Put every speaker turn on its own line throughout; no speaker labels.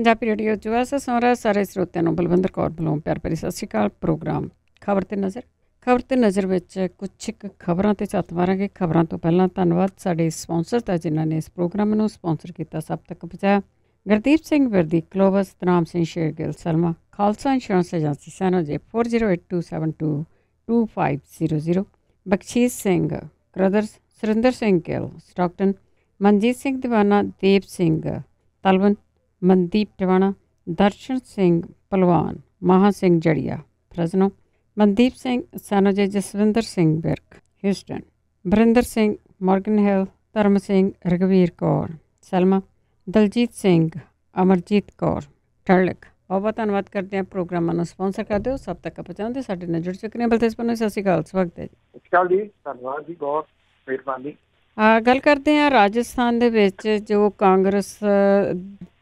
Punjabi radio ਜੁਆਸ ਸੌਰਾ ਸਾਰੇ ਸਰੋਤਿਆਂ ਨੂੰ ਬਲਵਿੰਦਰ ਕੌਰ ਵੱਲੋਂ ਪਿਆਰ ਭਰੀ ਸਤਿ ਸ਼੍ਰੀ ਅਕਾਲ। ਪ੍ਰੋਗਰਾਮ ਖਬਰ ਤੇ ਨਜ਼ਰ ਵਿੱਚ ਕੁਛ ਕੁ ਖਬਰਾਂ 'ਤੇ ਝਾਤ ਮਾਰਾਂਗੇ। ਖਬਰਾਂ ਤੋਂ ਪਹਿਲਾਂ ਧੰਨਵਾਦ ਸਾਡੇ ਸਪਾਂਸਰ ਦਾ ਜਿਨ੍ਹਾਂ ਨੇ ਇਸ ਪ੍ਰੋਗਰਾਮ ਨੂੰ ਸਪਾਂਸਰ ਕੀਤਾ, ਸਭ ਤੱਕ ਪਹੁੰਚਾਇਆ। Gurdeep Singh Wardi, Clovis, Tanam Singh, Shergill, Salma, Khalsa insurance agency, San Jose 4082722500, Bakhshish Singh brothers, Surinder Singh Gill, Stockton, Manjit Singh Deewana, Dev Singh Talwan, Mandeep Tiwana, Darshan Singh Bhalwan, Maha Singh Jaria, Fresno, Mandeep Singh, San Jose, Jaswinder Singh Birk, Houston, Barinder Singh, Morgan Hill, Dharam Singh, ਰਘਵੀਰ ਕੌਰ, ਸਲਮਾ, ਦਲਜੀਤ ਸਿੰਘ, ਅਮਰਜੀਤ ਕੌਰ, ਟਰਲਿਕ। ਬਹੁਤ ਧੰਨਵਾਦ ਕਰਦੇ ਹਾਂ ਪ੍ਰੋਗਰਾਮਾਂ ਨੂੰ ਸਪਾਂਸਰ ਕਰਦੇ ਹੋ, ਸਭ ਤੱਕ ਪਹੁੰਚਾਉਂਦੇ। ਸਾਡੇ ਨਾਲ ਜੁੜ ਚੁੱਕੇ ਨੇ ਬਲਤੇਜ ਪੰਨੂ। ਸਤਿ ਸ਼੍ਰੀ ਅਕਾਲ, ਸਵਾਗਤ ਹੈ ਜੀ।
ਸਤਿ ਸ਼੍ਰੀ ਅਕਾਲ ਜੀ, ਧੰਨਵਾਦ ਜੀ, ਬਹੁਤ ਮਿਹਰਬਾਨੀ।
ਗੱਲ ਕਰਦੇ ਹਾਂ ਰਾਜਸਥਾਨ ਦੇ ਵਿੱਚ ਜੋ ਕਾਂਗਰਸ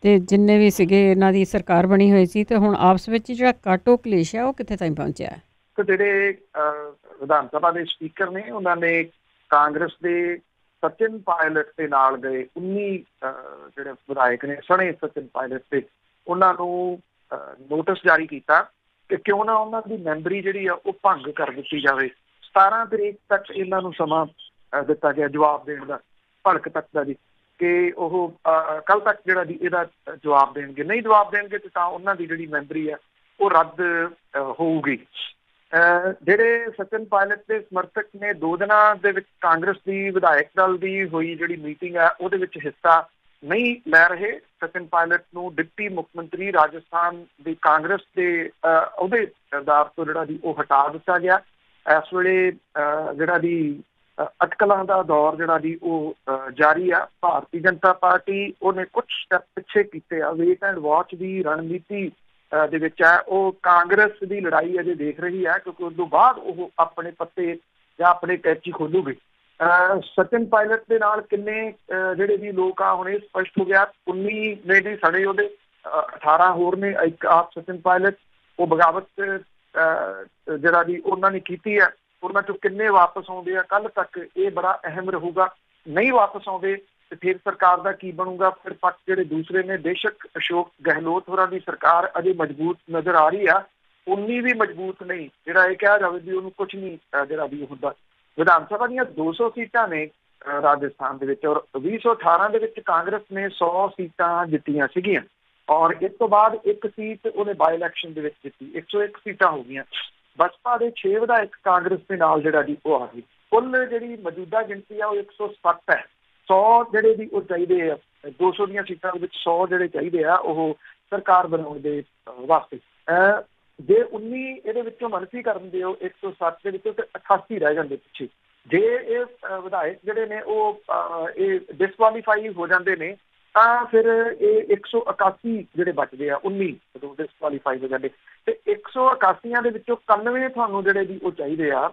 ਦੇ ਜਿੰਨੇ ਵੀ ਸੀਗੇ ਇਹਨਾਂ ਦੀ ਸਰਕਾਰ ਬਣੀ ਹੋਈ ਸੀ, ਤੇ ਹੁਣ ਆਪਸ ਵਿੱਚ ਜਿਹੜਾ ਕਾਟੋ ਕਲੇਸ਼ ਹੈ ਉਹ ਕਿੱਥੇ ਤਾਈਂ ਪਹੁੰਚਿਆ?
ਤੇ ਜਿਹੜੇ ਵਿਧਾਨ ਸਭਾ ਦੇ ਸਪੀਕਰ ਨੇ ਉਹਨਾਂ ਨੇ ਕਾਂਗਰਸ ਦੇ ਸਚਿਨ ਪਾਇਲਟ ਦੇ ਨਾਲ ਗਏ 19 ਜਿਹੜੇ ਵਿਧਾਇਕ ਨੇ ਸਣੇ ਸਚਿਨ ਪਾਇਲਟ ਤੇ ਉਹਨਾਂ ਨੂੰ ਨੋਟਿਸ ਜਾਰੀ ਕੀਤਾ ਕਿ ਕਿਉਂ ਨਾ ਉਹਨਾਂ ਦੀ ਮੈਂਬਰੀ ਜਿਹੜੀ ਆ ਉਹ ਭੰਗ ਕਰ ਦਿੱਤੀ ਜਾਵੇ। 17 ਤਰੀਕ ਤੱਕ ਇਹਨਾਂ ਨੂੰ ਸਮਾਂ ਦਿੱਤਾ ਗਿਆ ਜਵਾਬ ਦੇਣ ਦਾ, ਭੜਕ ਤੱਕ ਦਾ ਜੀ, ਕਿ ਉਹ ਕੱਲ ਤੱਕ ਜਿਹੜਾ ਜੀ ਇਹਦਾ ਜਵਾਬ ਦੇਣਗੇ। ਨਹੀਂ ਜਵਾਬ ਦੇਣਗੇ ਤੇ ਤਾਂ ਉਹਨਾਂ ਦੀ ਜਿਹੜੀ ਮੈਂਬਰੀ ਆ ਉਹ ਰੱਦ ਹੋਊਗੀ। ਜਿਹੜੇ ਸਚਿਨ ਪਾਇਲਟ ਦੇ ਸਮਰਥਕ ਨੇ 2 ਦਿਨਾਂ ਦੇ ਵਿੱਚ ਕਾਂਗਰਸ ਦੀ ਵਿਧਾਇਕ ਦਲ ਦੀ ਹੋਈ ਜਿਹੜੀ ਮੀਟਿੰਗ ਹੈ ਉਹਦੇ ਵਿੱਚ ਹਿੱਸਾ ਨਹੀਂ ਲੈ ਰਹੇ। ਸਚਿਨ ਪਾਇਲਟ ਨੂੰ ਡਿਪਟੀ ਮੁੱਖ ਮੰਤਰੀ ਰਾਜਸਥਾਨ ਦੀ ਕਾਂਗਰਸ ਦੇ ਅਹੁਦੇਦਾਰ ਤੋਂ ਜਿਹੜਾ ਜੀ ਉਹ ਹਟਾ ਦਿੱਤਾ ਗਿਆ। ਇਸ ਵੇਲੇ ਜਿਹੜਾ ਜੀ ਅਟਕਲਾਂ ਦਾ ਦੌਰ ਜਿਹੜਾ ਜੀ ਉਹ ਜਾਰੀ ਆ। ਭਾਰਤੀ ਜਨਤਾ ਪਾਰਟੀ ਉਹਨੇ ਕੁਛ ਸਟੈਪ ਪਿੱਛੇ ਕੀਤੇ ਆ, ਵੇਟ ਐਂਡ ਵਾਚ ਦੀ ਰਣਨੀਤੀ ਦੇ ਵਿੱਚ ਹੈ। ਉਹ ਕਾਂਗਰਸ ਦੀ ਲੜਾਈ ਅਜੇ ਦੇਖ ਰਹੀ ਹੈ, ਕਿਉਂਕਿ ਉਸ ਤੋਂ ਬਾਅਦ ਉਹ ਆਪਣੇ ਪੱਤੇ ਜਾਂ ਆਪਣੇ ਕੈਚੀ ਖੋਲੂਗੇ। ਸਚਿਨ ਪਾਇਲਟ ਦੇ ਨਾਲ ਕਿੰਨੇ ਜਿਹੜੇ ਵੀ ਲੋਕ ਆ ਹੁਣ ਇਹ ਸਪਸ਼ਟ ਹੋ ਗਿਆ। 19 ਨੇ ਜੀ ਸੜੇ ਉਹਦੇ, 18 ਹੋਰ ਨੇ। ਇੱਕ ਆਪ ਸਚਿਨ ਪਾਇਲਟ, ਉਹ ਬਗਾਵਤ ਜਿਹੜਾ ਜੀ ਉਹਨਾਂ ਨੇ ਕੀਤੀ ਹੈ। ਉਹਨਾਂ ਚੋਂ ਕਿੰਨੇ ਵਾਪਸ ਆਉਂਦੇ ਆ ਕੱਲ੍ਹ ਤੱਕ ਇਹ ਬੜਾ ਅਹਿਮ ਰਹੂਗਾ। ਨਹੀਂ ਵਾਪਸ ਆਉਂਦੇ ਤੇ ਫਿਰ ਸਰਕਾਰ ਦਾ ਕੀ ਬਣੂਗਾ। ਫਿਰ ਪੱਖ ਜਿਹੜੇ ਦੂਸਰੇ ਨੇ, ਬੇਸ਼ੱਕ ਅਸ਼ੋਕ ਗਹਿਲੋਤ ਹੋਰਾਂ ਦੀ ਸਰਕਾਰ ਅਜੇ ਮਜ਼ਬੂਤ ਨਜ਼ਰ ਆ ਰਹੀ ਆ, ਉਨੀ ਵੀ ਮਜ਼ਬੂਤ ਨਹੀਂ ਜਿਹੜਾ ਇਹ ਕਿਹਾ ਜਾਵੇ ਵੀ ਉਹਨੂੰ ਕੁਛ ਨਹੀਂ ਜਿਹੜਾ ਵੀ ਹੁੰਦਾ। ਵਿਧਾਨ ਸਭਾ ਦੀਆਂ 200 ਸੀਟਾਂ ਨੇ ਰਾਜਸਥਾਨ ਦੇ ਵਿੱਚ, ਔਰ 2018 ਦੇ ਵਿੱਚ ਕਾਂਗਰਸ ਨੇ 100 ਸੀਟਾਂ ਜਿੱਤੀਆਂ ਸੀਗੀਆਂ, ਔਰ ਇਸ ਤੋਂ ਬਾਅਦ ਇੱਕ ਸੀਟ ਉਹਨੇ ਬਾਈ ਇਲੈਕਸ਼ਨ ਦੇ ਵਿੱਚ ਜਿੱਤੀ। 101 ਸੀਟਾਂ ਹੋ ਗਈਆਂ। ਬਸਪਾ ਦੇ 6 ਵਿਧਾਇਕ ਕਾਂਗਰਸ ਦੇ ਨਾਲ ਜਿਹੜਾ ਜੀ ਉਹ ਆ ਗਈ। ਕੁੱਲ ਜਿਹੜੀ ਮੌਜੂਦਾ ਗਿਣਤੀ ਆ ਉਹ 107 ਹੈ। 100 ਜਿਹੜੇ ਵੀ ਉਹ ਚਾਹੀਦੇ ਆ, 200 ਦੀਆਂ ਸੀਟਾਂ ਦੇ ਵਿੱਚ 100 ਜਿਹੜੇ ਚਾਹੀਦੇ ਆ ਉਹ ਸਰਕਾਰ ਬਣਾਉਣ ਦੇ ਵਾਸਤੇ। ਜੇ 19 ਇਹਦੇ ਵਿੱਚੋਂ ਮੰਨਫੀ ਕਰਨ ਦੇ ਉਹ 107 ਦੇ ਵਿੱਚੋਂ ਤੇ 88 ਰਹਿ ਜਾਂਦੇ ਪਿੱਛੇ। ਜੇ ਇਹ ਵਿਧਾਇਕ ਜਿਹੜੇ ਨੇ ਉਹ ਇਹ ਡਿਸਕੁਆਲੀਫਾਈ ਹੋ ਜਾਂਦੇ ਨੇ ਤਾਂ ਫਿਰ ਇਹ 181 ਜਿਹੜੇ ਬਚਦੇ ਆ, 19 ਜਦੋਂ ਡਿਸਕੁਆਲੀਫਾਈ ਹੋ ਜਾਂਦੇ, ਤੇ 181 ਦੇ ਵਿੱਚੋਂ 91 ਤੁਹਾਨੂੰ ਜਿਹੜੇ ਵੀ ਉਹ ਚਾਹੀਦੇ ਆ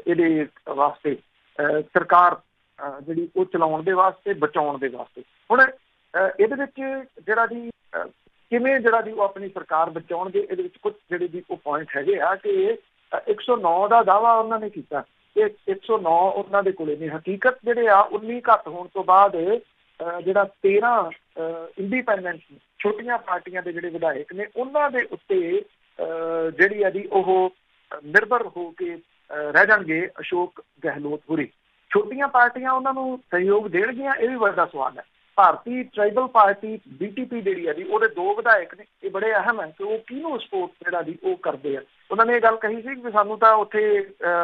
ਇਹਦੇ ਵਾਸਤੇ ਸਰਕਾਰ ਜਿਹੜੀ ਉਹ ਚਲਾਉਣ ਦੇ ਵਾਸਤੇ, ਬਚਾਉਣ ਦੇ ਵਾਸਤੇ। ਹੁਣ ਇਹਦੇ ਵਿੱਚ ਜਿਹੜਾ ਜੀ ਕਿਵੇਂ ਜਿਹੜਾ ਜੀ ਉਹ ਆਪਣੀ ਸਰਕਾਰ ਬਚਾਉਣਗੇ, ਇਹਦੇ ਵਿੱਚ ਕੁਝ ਜਿਹੜੇ ਵੀ ਉਹ ਪੁਆਇੰਟ ਹੈਗੇ ਆ ਕਿ 109 ਦਾ ਦਾਅਵਾ ਉਹਨਾਂ ਨੇ ਕੀਤਾ ਕਿ 109 ਉਹਨਾਂ ਦੇ ਕੋਲੇ ਨੇ। ਹਕੀਕਤ ਜਿਹੜੇ ਆ 19 ਘੱਟ ਹੋਣ ਤੋਂ ਬਾਅਦ ਜਿਹੜਾ 13 ਇੰਡੀਪੈਂਡੈਂਟ ਛੋਟੀਆਂ ਪਾਰਟੀਆਂ ਦੇ ਜਿਹੜੇ ਵਿਧਾਇਕ ਨੇ ਉਹਨਾਂ ਦੇ ਉੱਤੇ ਜਿਹੜੀ ਆ ਜੀ ਉਹ ਨਿਰਭਰ ਹੋ ਕੇ ਰਹਿ ਜਾਣਗੇ ਅਸ਼ੋਕ ਗਹਿਲੋਤ ਹੋਰੀ। ਛੋਟੀਆਂ ਪਾਰਟੀਆਂ ਉਹਨਾਂ ਨੂੰ ਸਹਿਯੋਗ ਦੇਣਗੀਆਂ, ਇਹ ਵੀ ਵੱਡਾ ਸਵਾਲ ਹੈ। ਭਾਰਤੀ ਟਰਾਈਬਲ ਪਾਰਟੀ BTP ਜਿਹੜੀ ਆ ਜੀ ਉਹਦੇ 2 ਵਿਧਾਇਕ ਨੇ, ਇਹ ਬੜੇ ਅਹਿਮ ਹੈ ਕਿ ਉਹ ਕਿਹਨੂੰ ਸਪੋਰਟ ਜਿਹੜਾ ਜੀ ਉਹ ਕਰਦੇ ਆ। ਉਹਨਾਂ ਨੇ ਇਹ ਗੱਲ ਕਹੀ ਸੀ ਕਿ ਸਾਨੂੰ ਤਾਂ ਉੱਥੇ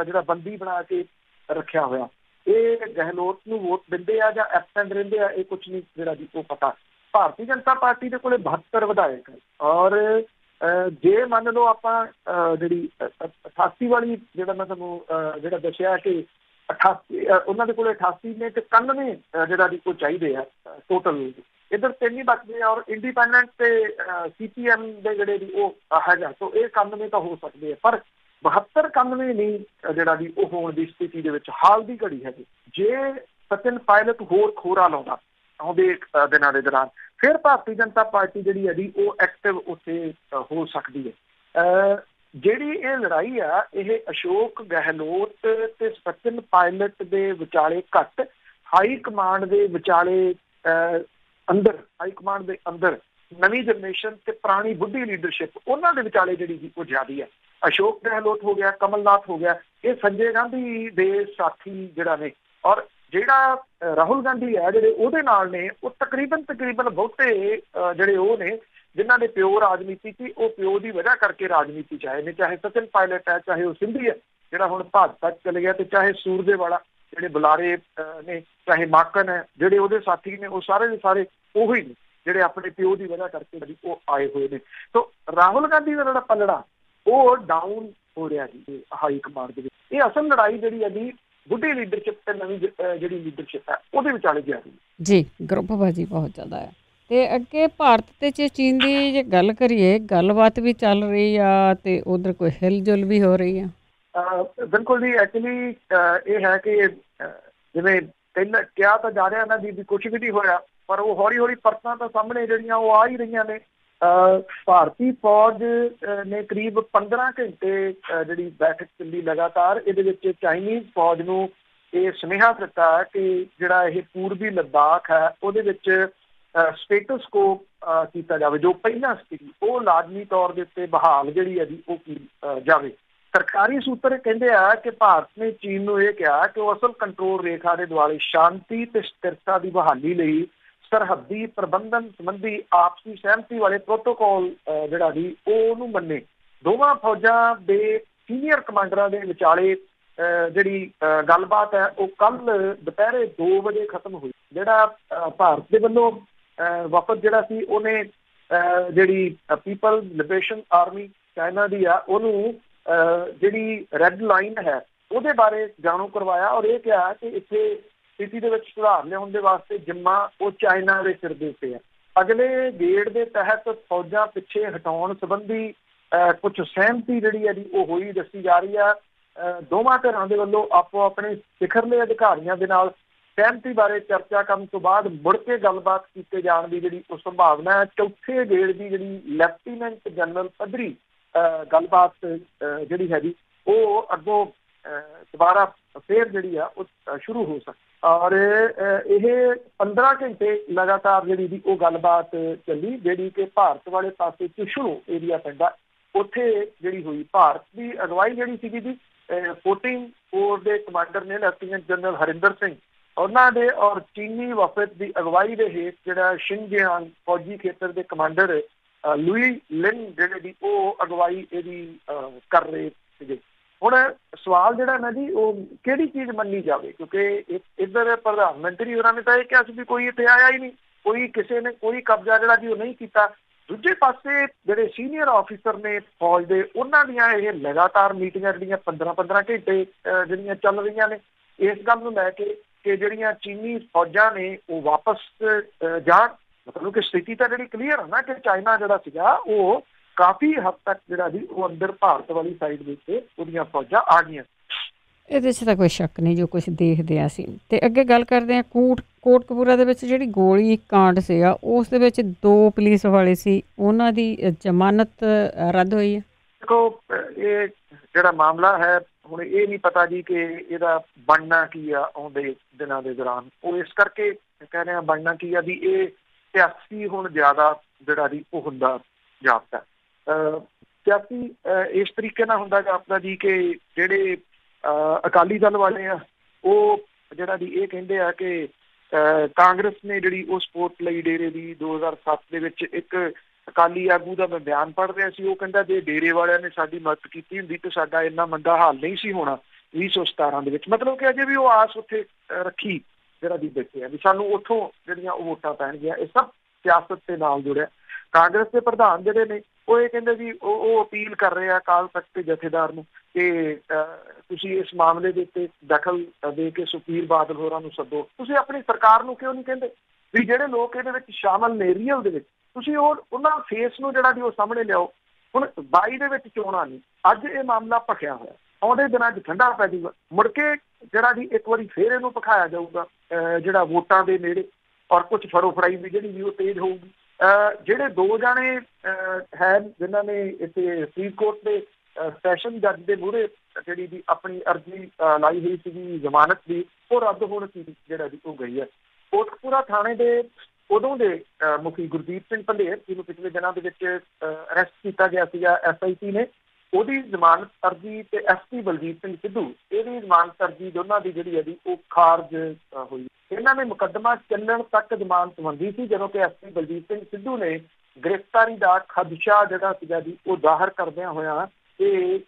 ਜਿਹੜਾ ਬੰਦੀ ਬਣਾ ਕੇ ਰੱਖਿਆ ਹੋਇਆ, ਇਹ ਗਹਿਲੋਤ ਨੂੰ ਵੋਟ ਦਿੰਦੇ ਆ ਜਾਂ ਐਬਸੈਂਟ ਰਹਿੰਦੇ ਆ, ਇਹ ਕੁਛ ਨਹੀਂ ਜਿਹੜਾ ਜੀ ਉਹ ਪਤਾ। ਭਾਰਤੀ ਜਨਤਾ ਪਾਰਟੀ ਦੇ ਕੋਲੇ 72 ਵਿਧਾਇਕ ਹੈ, ਔਰ ਜੇ ਮੰਨ ਲਓ ਆਪਾਂ ਜਿਹੜੀ 88 ਵਾਲੀ ਜਿਹੜਾ ਮੈਂ ਤੁਹਾਨੂੰ ਜਿਹੜਾ ਦੱਸਿਆ ਕਿ 88 ਉਹਨਾਂ ਦੇ ਕੋਲ 88 ਨੇ ਤੇ 91 ਜਿਹੜਾ ਜੀ ਉਹ ਚਾਹੀਦੇ ਆ ਟੋਟਲ। ਇੱਧਰ 3 ਹੀ ਬਚਦੇ ਆ, ਔਰ ਇੰਡੀਪੈਂਡੈਂਟ ਤੇ CPM ਦੇ ਜਿਹੜੇ ਵੀ ਉਹ ਹੈਗਾ, ਸੋ ਇਹ 91 ਤਾਂ ਹੋ ਸਕਦੇ ਆ, ਪਰ 72 91 ਨਹੀਂ ਜਿਹੜਾ ਜੀ ਉਹ ਹੋਣ ਦੀ ਸਥਿਤੀ ਦੇ ਵਿੱਚ ਹਾਲ ਦੀ ਘੜੀ ਹੈਗੀ। ਜੇ ਸਚਿਨ ਪਾਇਲਟ ਹੋਰ ਖੋਰਾ ਲਾਉਂਦਾ ਆਉਂਦੇ ਦਿਨਾਂ ਦੇ ਦੌਰਾਨ, ਫਿਰ ਭਾਰਤੀ ਜਨਤਾ ਪਾਰਟੀ ਜਿਹੜੀ ਹੈ ਜੀ ਉਹ ਐਕਟਿਵ ਉੱਥੇ ਹੋ ਸਕਦੀ ਹੈ। ਜਿਹੜੀ ਇਹ ਲੜਾਈ ਆ ਇਹ ਅਸ਼ੋਕ ਗਹਿਲੋਤ ਤੇ ਸਚਿਨ ਪਾਇਲਟ ਦੇ ਵਿਚਾਲੇ ਘੱਟ, ਹਾਈ ਕਮਾਂਡ ਦੇ ਵਿਚਾਲੇ ਅੰਦਰ, ਹਾਈ ਕਮਾਂਡ ਦੇ ਅੰਦਰ ਨਵੀਂ ਜਨਰੇਸ਼ਨ ਤੇ ਪੁਰਾਣੀ ਬੁੱਢੀ ਲੀਡਰਸ਼ਿਪ ਉਹਨਾਂ ਦੇ ਵਿਚਾਲੇ ਜਿਹੜੀ ਸੀ ਉਹ ਜ਼ਿਆਦੀ ਹੈ। ਅਸ਼ੋਕ ਗਹਿਲੋਤ ਹੋ ਗਿਆ, ਕਮਲਨਾਥ ਹੋ ਗਿਆ, ਇਹ ਸੰਜੇ ਗਾਂਧੀ ਦੇ ਸਾਥੀ ਜਿਹੜਾ ਨੇ, ਔਰ ਜਿਹੜਾ ਰਾਹੁਲ ਗਾਂਧੀ ਹੈ ਜਿਹੜੇ ਉਹਦੇ ਨਾਲ ਨੇ, ਉਹ ਤਕਰੀਬਨ ਬਹੁਤੇ ਜਿਹੜੇ ਉਹ ਨੇ ਜਿਨ੍ਹਾਂ ਦੇ ਪਿਓ ਰਾਜਨੀਤੀ ਸੀ, ਉਹ ਪਿਓ ਦੀ ਵਜ੍ਹਾ ਕਰਕੇ ਰਾਜਨੀਤੀ 'ਚ ਆਏ ਨੇ। ਚਾਹੇ ਸਚਿਨ ਪਾਇਲਟ ਹੈ, ਚਾਹੇ ਉਹ ਸਿੰਧੀ ਹੈ ਜਿਹੜਾ ਹੁਣ ਭਾਜਪਾ 'ਚ ਚਲੇ ਗਿਆ, ਤੇ ਚਾਹੇ ਸੂਰਜੇਵਾਲਾ ਜਿਹੜੇ ਬੁਲਾਰੇ ਨੇ, ਚਾਹੇ ਮਾਕਨ ਹੈ ਜਿਹੜੇ ਉਹਦੇ ਸਾਥੀ ਨੇ, ਉਹ ਸਾਰੇ ਦੇ ਸਾਰੇ ਉਹੀ ਨੇ ਜਿਹੜੇ ਆਪਣੇ ਪਿਓ ਦੀ ਵਜ੍ਹਾ ਕਰਕੇ ਉਹ ਆਏ ਹੋਏ ਨੇ। ਤੋ ਰਾਹੁਲ ਗਾਂਧੀ ਦਾ ਜਿਹੜਾ ਪੱਲੜਾ ਉਹ ਡਾਊਨ ਹੋ ਰਿਹਾ ਜੀ ਹਾਈ ਕਮਾਂਡ ਦੇ ਵਿੱਚ। ਇਹ ਅਸਲ ਲੜਾਈ ਜਿਹੜੀ ਹੈ ਜੀ ਬੁੱਢੀ ਲੀਡਰਸ਼ਿਪ ਤੇ ਨਵੀਂ ਜਿਹੜੀ ਲੀਡਰਸ਼ਿਪ ਹੈ ਉਹਦੇ ਵਿਚਾਲੇ ਜਾ ਰਹੀ ਹੈ
ਜੀ। ਗਰੁੱਪਬਾਜ਼ੀ ਬਹੁਤ ਜ਼ਿਆਦਾ ਹੈ। ਤੇ ਅੱਗੇ ਭਾਰਤ ਤੇ ਚੀਨ ਦੀ ਜੇ ਗੱਲ ਕਰੀਏ, ਗੱਲਬਾਤ ਵੀ ਚੱਲ ਰਹੀ ਆ ਤੇ ਉਧਰ ਕੋਈ ਹਿਲਜੁਲ ਵੀ ਹੋ ਰਹੀ ਆ।
ਬਿਲਕੁਲ ਜੀ। ਐਕਚੁਅਲੀ ਇਹ ਹੈ ਕਿ ਜਿਵੇਂ ਪਹਿਲਾਂ ਕਿਹਾ ਤਾਂ ਜਾ ਰਿਹਾ ਨਾ ਵੀ ਕੁਛ ਵੀ ਨਹੀਂ ਹੋਇਆ, ਪਰ ਉਹ ਹੌਲੀ ਹੌਲੀ ਪਰਤਾਂ ਤਾਂ ਸਾਹਮਣੇ ਜਿਹੜੀਆਂ ਉਹ ਆ ਹੀ ਰਹੀਆਂ ਨੇ। ਭਾਰਤੀ ਫੌਜ ਨੇ ਕਰੀਬ 15 ਘੰਟੇ ਜਿਹੜੀ ਬੈਠਕ ਚੱਲੀ ਲਗਾਤਾਰ, ਇਹਦੇ ਵਿੱਚ ਚਾਈਨੀਜ਼ ਫੌਜ ਨੂੰ ਇਹ ਸੁਨੇਹਾ ਦਿੱਤਾ ਕਿ ਜਿਹੜਾ ਇਹ ਪੂਰਬੀ ਲੱਦਾਖ ਹੈ ਉਹਦੇ ਵਿੱਚ ਸਟੇਟਸ ਕੋ ਕੀਤਾ ਜਾਵੇ, ਜੋ ਪਹਿਲਾਂ ਸਥਿਤੀ ਉਹ ਲਾਜ਼ਮੀ ਤੌਰ ਦੇ ਉੱਤੇ ਬਹਾਲ ਜਿਹੜੀ ਹੈ ਜੀ ਉਹ ਕੀਤੀ ਜਾਵੇ। ਸਰਕਾਰੀ ਸੂਤਰ ਕਹਿੰਦੇ ਆ ਕਿ ਭਾਰਤ ਨੇ ਚੀਨ ਨੂੰ ਇਹ ਕਿਹਾ ਕਿ ਉਹ ਅਸਲ ਕੰਟਰੋਲ ਰੇਖਾ ਦੇ ਦੁਆਲੇ ਸ਼ਾਂਤੀ ਤੇ ਸਥਿਰਤਾ ਦੀ ਬਹਾਲੀ ਲਈ ਸਰਹੱਦੀ ਪ੍ਰਬੰਧਨ ਸੰਬੰਧੀ ਆਪਸੀ ਸਹਿਮਤੀ ਵਾਲੇ ਪ੍ਰੋਟੋਕਾਲ ਜਿਹੜਾ ਜੀ ਉਹਨੂੰ ਮੰਨੇ। ਦੋਵਾਂ ਫੌਜਾਂ ਦੇ ਸੀਨੀਅਰ ਕਮਾਂਡਰਾਂ ਦੇ ਵਿਚਾਲੇ ਜਿਹੜੀ ਗੱਲਬਾਤ ਹੈ ਉਹ ਕੱਲ ਦੁਪਹਿਰੇ 2 ਵਜੇ ਖਤਮ ਹੋਈ। ਜਿਹੜਾ ਭਾਰਤ ਦੇ ਵੱਲੋਂ ਵਫਦ ਜਿਹੜਾ ਸੀ ਉਹਨੇ ਜਿਹੜੀ ਪੀਪਲ ਲਿਬਰੇਸ਼ਨ ਆਰਮੀ ਚਾਈਨਾ ਦੀ ਆ ਉਹਨੂੰ ਜਿਹੜੀ ਰੈੱਡ ਲਾਈਨ ਹੈ ਉਹਦੇ ਬਾਰੇ ਜਾਣੂ ਕਰਵਾਇਆ, ਔਰ ਇਹ ਕਿਹਾ ਕਿ ਇੱਥੇ ਸਥਿਤੀ ਦੇ ਵਿੱਚ ਸੁਧਾਰ ਲਿਆਉਣ ਦੇ ਵਾਸਤੇ ਜਿੰਮਾ ਉਹ ਚਾਈਨਾ ਦੇ ਸਿਰ ਦੇ ਉੱਤੇ ਹੈ। ਅਗਲੇ ਗੇੜ ਦੇ ਤਹਿਤ ਫੌਜਾਂ ਪਿੱਛੇ ਹਟਾਉਣ ਸੰਬੰਧੀ ਕੁਝ ਸਹਿਮਤੀ ਜਿਹੜੀ ਹੈ ਜੀ ਉਹ ਹੋਈ ਦੱਸੀ ਜਾ ਰਹੀ ਆ। ਦੋਵਾਂ ਧਿਰਾਂ ਦੇ ਵੱਲੋਂ ਆਪੋ ਆਪਣੇ ਸਿਖਰਲੇ ਅਧਿਕਾਰੀਆਂ ਦੇ ਨਾਲ ਸਹਿਮਤੀ ਬਾਰੇ ਚਰਚਾ ਕਰਨ ਤੋਂ ਬਾਅਦ ਮੁੜ ਕੇ ਗੱਲਬਾਤ ਕੀਤੇ ਜਾਣ ਦੀ ਜਿਹੜੀ ਉਹ ਸੰਭਾਵਨਾ ਹੈ। ਚੌਥੇ ਗੇੜ ਦੀ ਜਿਹੜੀ ਲੈਫਟੀਨੈਂਟ ਜਨਰਲ ਪੱਧਰੀ ਗੱਲਬਾਤ ਜਿਹੜੀ ਹੈਗੀ ਉਹ ਅੱਗੋਂ ਦੁਬਾਰਾ ਫੇਰ ਜਿਹੜੀ ਆ ਉਹ ਸ਼ੁਰੂ ਹੋ ਸਕਦੀ। ਔਰ ਇਹ 15 ਘੰਟੇ ਲਗਾਤਾਰ ਜਿਹੜੀ ਦੀ ਉਹ ਗੱਲਬਾਤ ਚੱਲੀ, ਜਿਹੜੀ ਕਿ ਭਾਰਤ ਵਾਲੇ ਪਾਸੇ ਚੁਸ਼ਲੂ ਏਰੀਆ ਪੈਂਦਾ ਉੱਥੇ ਜਿਹੜੀ ਹੋਈ। ਭਾਰਤ ਦੀ ਅਗਵਾਈ ਜਿਹੜੀ ਸੀਗੀ ਜੀ 14 ਕੋਰ ਦੇ ਕਮਾਂਡਰ ਨੇ ਲੈਫਟੀਨੈਂਟ ਜਨਰਲ ਹਰਿੰਦਰ ਸਿੰਘ ਉਹਨਾਂ ਦੇ, ਔਰ ਚੀਨੀ ਵਫਦ ਦੀ ਅਗਵਾਈ ਦੇ ਹੇਠ ਜਿਹੜਾ ਸ਼ਿਨਜਿਆਂਗ ਫੌਜੀ ਖੇਤਰ ਦੇ ਕਮਾਂਡਰ ਲੂਈ ਲਿਨ ਜਿਹੜੇ ਦੀ ਉਹ ਅਗਵਾਈ ਇਹਦੀ ਕਰ ਰਹੇ ਸੀਗੇ। ਹੁਣ ਸਵਾਲ ਜਿਹੜਾ ਨਾ ਜੀ ਉਹ ਕਿਹੜੀ ਚੀਜ਼ ਮੰਨੀ ਜਾਵੇ, ਕਿਉਂਕਿ ਇੱਧਰ ਪ੍ਰਧਾਨ ਮੰਤਰੀ ਉਹਨਾਂ ਨੇ ਤਾਂ ਇਹ ਕਿਹਾ ਸੀ ਵੀ ਕੋਈ ਇੱਥੇ ਆਇਆ ਹੀ ਨਹੀਂ, ਕੋਈ ਕਿਸੇ ਨੇ ਕੋਈ ਕਬਜ਼ਾ ਜਿਹੜਾ ਜੀ ਉਹ ਨਹੀਂ ਕੀਤਾ। ਦੂਜੇ ਪਾਸੇ ਜਿਹੜੇ ਸੀਨੀਅਰ ਆਫਿਸਰ ਨੇ ਫੌਜ ਦੇ ਉਹਨਾਂ ਦੀਆਂ ਇਹ ਲਗਾਤਾਰ ਮੀਟਿੰਗਾਂ ਜਿਹੜੀਆਂ 15 ਘੰਟੇ ਜਿਹੜੀਆਂ ਚੱਲ ਰਹੀਆਂ ਨੇ ਇਸ ਗੱਲ ਨੂੰ ਲੈ ਕੇ ਕਿ ਜਿਹੜੀਆਂ ਚੀਨੀ ਫੌਜਾਂ ਨੇ ਉਹ ਵਾਪਸ ਜਾਣ। ਮਤਲਬ ਕਿ ਸਥਿਤੀ ਤਾਂ ਜਿਹੜੀ ਕਲੀਅਰ ਹੈ ਨਾ ਕਿ ਚਾਈਨਾ ਜਿਹੜਾ ਸੀਗਾ ਉਹ ਕਾਫੀ ਹੱਦ ਤੱਕ ਜਿਹੜਾ ਜੀ ਉਹ ਅੰਦਰ ਭਾਰਤ ਵਾਲੀ ਸਾਈਡ ਦੇ ਉੱਤੇ ਉਹਦੀਆਂ ਫੌਜਾਂ ਆ ਗਈਆਂ।
ਇਹਦੇ 'ਚ ਤਾਂ ਕੋਈ ਸ਼ੱਕ ਨਹੀਂ ਜੋ ਕੁਛ ਦੇਖਦੇ ਹਾਂ ਅਸੀਂ। ਅਤੇ ਅੱਗੇ ਗੱਲ ਕਰਦੇ ਹਾਂ ਕੋਟਕਪੂਰਾ ਦੇ ਵਿੱਚ ਜਿਹੜੀ ਗੋਲੀ ਕਾਂਡ ਸੀਗਾ ਉਸ ਦੇ ਵਿੱਚ 2 ਪੁਲਿਸ ਵਾਲੇ ਸੀ, ਉਹਨਾਂ ਦੀ ਜ਼ਮਾਨਤ ਰੱਦ ਹੋਈ ਹੈ।
ਦੇਖੋ ਇਹ ਜਿਹੜਾ ਮਾਮਲਾ ਹੈ ਹੁਣ ਇਹ ਨਹੀਂ ਪਤਾ ਜੀ ਕਿ ਇਹਦਾ ਬਣਨਾ ਕੀ ਆ ਆਉਂਦੇ ਦਿਨਾਂ ਦੇ ਦੌਰਾਨ। ਉਹ ਇਸ ਕਰਕੇ ਕਹਿ ਰਹੇ ਆ ਬਣਨਾ ਕੀ ਆ ਵੀ ਇਹ ਸਿਆਸੀ ਹੁਣ ਜ਼ਿਆਦਾ ਜਿਹੜਾ ਜੀ ਉਹ ਹੁੰਦਾ ਜਾਪਦਾ। ਸਿਆਸੀ ਇਸ ਤਰੀਕੇ ਨਾਲ ਹੁੰਦਾ ਜਾਪਦਾ ਜੀ ਕਿ ਜਿਹੜੇ ਅਕਾਲੀ ਦਲ ਵਾਲੇ ਆ ਉਹ ਜਿਹੜਾ ਜੀ ਇਹ ਕਹਿੰਦੇ ਆ ਕਿ ਕਾਂਗਰਸ ਨੇ ਜਿਹੜੀ ਉਹ ਸਪੋਰਟ ਲਈ ਡੇਰੇ ਦੀ 2007 ਦੇ ਵਿੱਚ ਇੱਕ ਅਕਾਲੀ ਆਗੂ ਦਾ ਮੈਂ ਬਿਆਨ ਪੜ੍ਹ ਰਿਹਾ ਸੀ, ਉਹ ਕਹਿੰਦਾ ਜੇ ਡੇਰੇ ਵਾਲਿਆਂ ਨੇ ਸਾਡੀ ਮਦਦ ਕੀਤੀ ਹੁੰਦੀ ਤਾਂ ਸਾਡਾ ਇੰਨਾ ਮੰਦਾ ਹਾਲ ਨਹੀਂ ਸੀ ਹੋਣਾ 2017 ਦੇ ਵਿੱਚ। ਮਤਲਬ ਕਿ ਅਜੇ ਵੀ ਉਹ ਆਸ ਉੱਥੇ ਰੱਖੀ ਜਿਹੜਾ ਦੀ ਬੈਠੇ ਆ ਵੀ ਸਾਨੂੰ ਉੱਥੋਂ ਜਿਹੜੀਆਂ ਉਹ ਵੋਟਾਂ ਪੈਣਗੀਆਂ। ਇਹ ਸਭ ਸਿਆਸਤ ਦੇ ਨਾਲ ਜੁੜਿਆ। ਕਾਂਗਰਸ ਦੇ ਪ੍ਰਧਾਨ ਜਿਹੜੇ ਨੇ ਉਹ ਇਹ ਕਹਿੰਦੇ ਵੀ ਉਹ ਅਪੀਲ ਕਰ ਰਹੇ ਆ ਅਕਾਲ ਤਖ਼ਤ ਦੇ ਜਥੇਦਾਰ ਨੂੰ ਕਿ ਤੁਸੀਂ ਇਸ ਮਾਮਲੇ ਦੇ ਉੱਤੇ ਦਖਲ ਦੇ ਕੇ ਸੁਖਬੀਰ ਬਾਦਲ ਹੋਰਾਂ ਨੂੰ ਸੱਦੋ। ਤੁਸੀਂ ਆਪਣੀ ਸਰਕਾਰ ਨੂੰ ਕਿਉਂ ਨਹੀਂ ਕਹਿੰਦੇ ਵੀ ਜਿਹੜੇ ਲੋਕ ਇਹਦੇ ਵਿੱਚ ਸ਼ਾਮਲ ਨੇ ਰੀਅਲ ਦੇ ਵਿੱਚ ਤੁਸੀਂ ਉਹਨਾਂ ਫੇਸ ਨੂੰ ਜਿਹੜਾ ਵੀ ਉਹ ਸਾਹਮਣੇ ਲਿਆਓ। ਹੁਣ 22 ਦੇ ਵਿੱਚ ਚੋਣਾਂ ਨਹੀਂ, ਅੱਜ ਇਹ ਮਾਮਲਾ ਭਖਿਆ ਹੋਇਆ, ਆਉਂਦੇ ਦਿਨਾਂ 'ਚ ਠੰਡਾ ਪੈ ਜਾਊਗਾ, ਮੁੜ ਕੇ ਜਿਹੜਾ ਜੀ ਇੱਕ ਵਾਰੀ ਫੇਰ ਇਹਨੂੰ ਭਖਾਇਆ ਜਾਊਗਾ ਜਿਹੜਾ ਵੋਟਾਂ ਦੇ ਨੇੜੇ, ਔਰ ਕੁਝ ਫੜੋ ਫੜਾਈ ਵੀ ਜਿਹੜੀ ਵੀ ਉਹ ਤੇਜ਼ ਹੋਊਗੀ। ਜਿਹੜੇ 2 ਜਾਣੇ ਹੈ ਜਿਨ੍ਹਾਂ ਨੇ ਇੱਥੇ ਫਰੀਦਕੋਟ ਦੇ ਸੈਸ਼ਨ ਜੱਜ ਦੇ ਮੂਹਰੇ ਜਿਹੜੀ ਵੀ ਆਪਣੀ ਅਰਜ਼ੀ ਲਾਈ ਹੋਈ ਸੀਗੀ ਜ਼ਮਾਨਤ ਦੀ, ਉਹ ਰੱਦ ਹੋਣ ਸੀ ਜਿਹੜਾ ਜੀ ਉਹ ਗਈ ਹੈ। ਕੋਟਕਪੂਰਾ ਥਾਣੇ ਦੇ ਉਦੋਂ ਦੇ ਮੁਖੀ ਗੁਰਦੀਪ ਸਿੰਘ ਪੰਧੇਰ, ਜਿਹਨੂੰ ਪਿਛਲੇ ਦਿਨਾਂ ਦੇ ਵਿੱਚ ਅਰੈਸਟ ਕੀਤਾ ਗਿਆ ਸੀਗਾ SIT ਨੇ, ਉਹਦੀ ਜ਼ਮਾਨਤ ਅਰਜ਼ੀ ਤੇ SP ਬਲਜੀਤ ਸਿੰਘ ਸਿੱਧੂ ਇਹਦੀ ਜ਼ਮਾਨਤ ਅਰਜ਼ੀ ਦੋਨਾਂ ਦੀ ਜਿਹੜੀ ਹੈ ਉਹ ਖਾਰਜ ਹੋਈ। ਇਹਨਾਂ ਨੇ ਮੁਕੱਦਮਾ ਚੱਲਣ ਤੱਕ ਜ਼ਮਾਨਤ ਮੰਗੀ ਸੀ, ਜਦੋਂ ਕਿ SP ਬਲਜੀਤ ਸਿੰਘ ਸਿੱਧੂ ਨੇ ਗ੍ਰਿਫਤਾਰੀ ਦਾ ਖਦਸ਼ਾ ਜਿਹੜਾ ਸੀਗਾ ਜੀ ਉਹ ਜ਼ਾਹਰ ਕਰਦਿਆਂ ਹੋਇਆ ਇਹ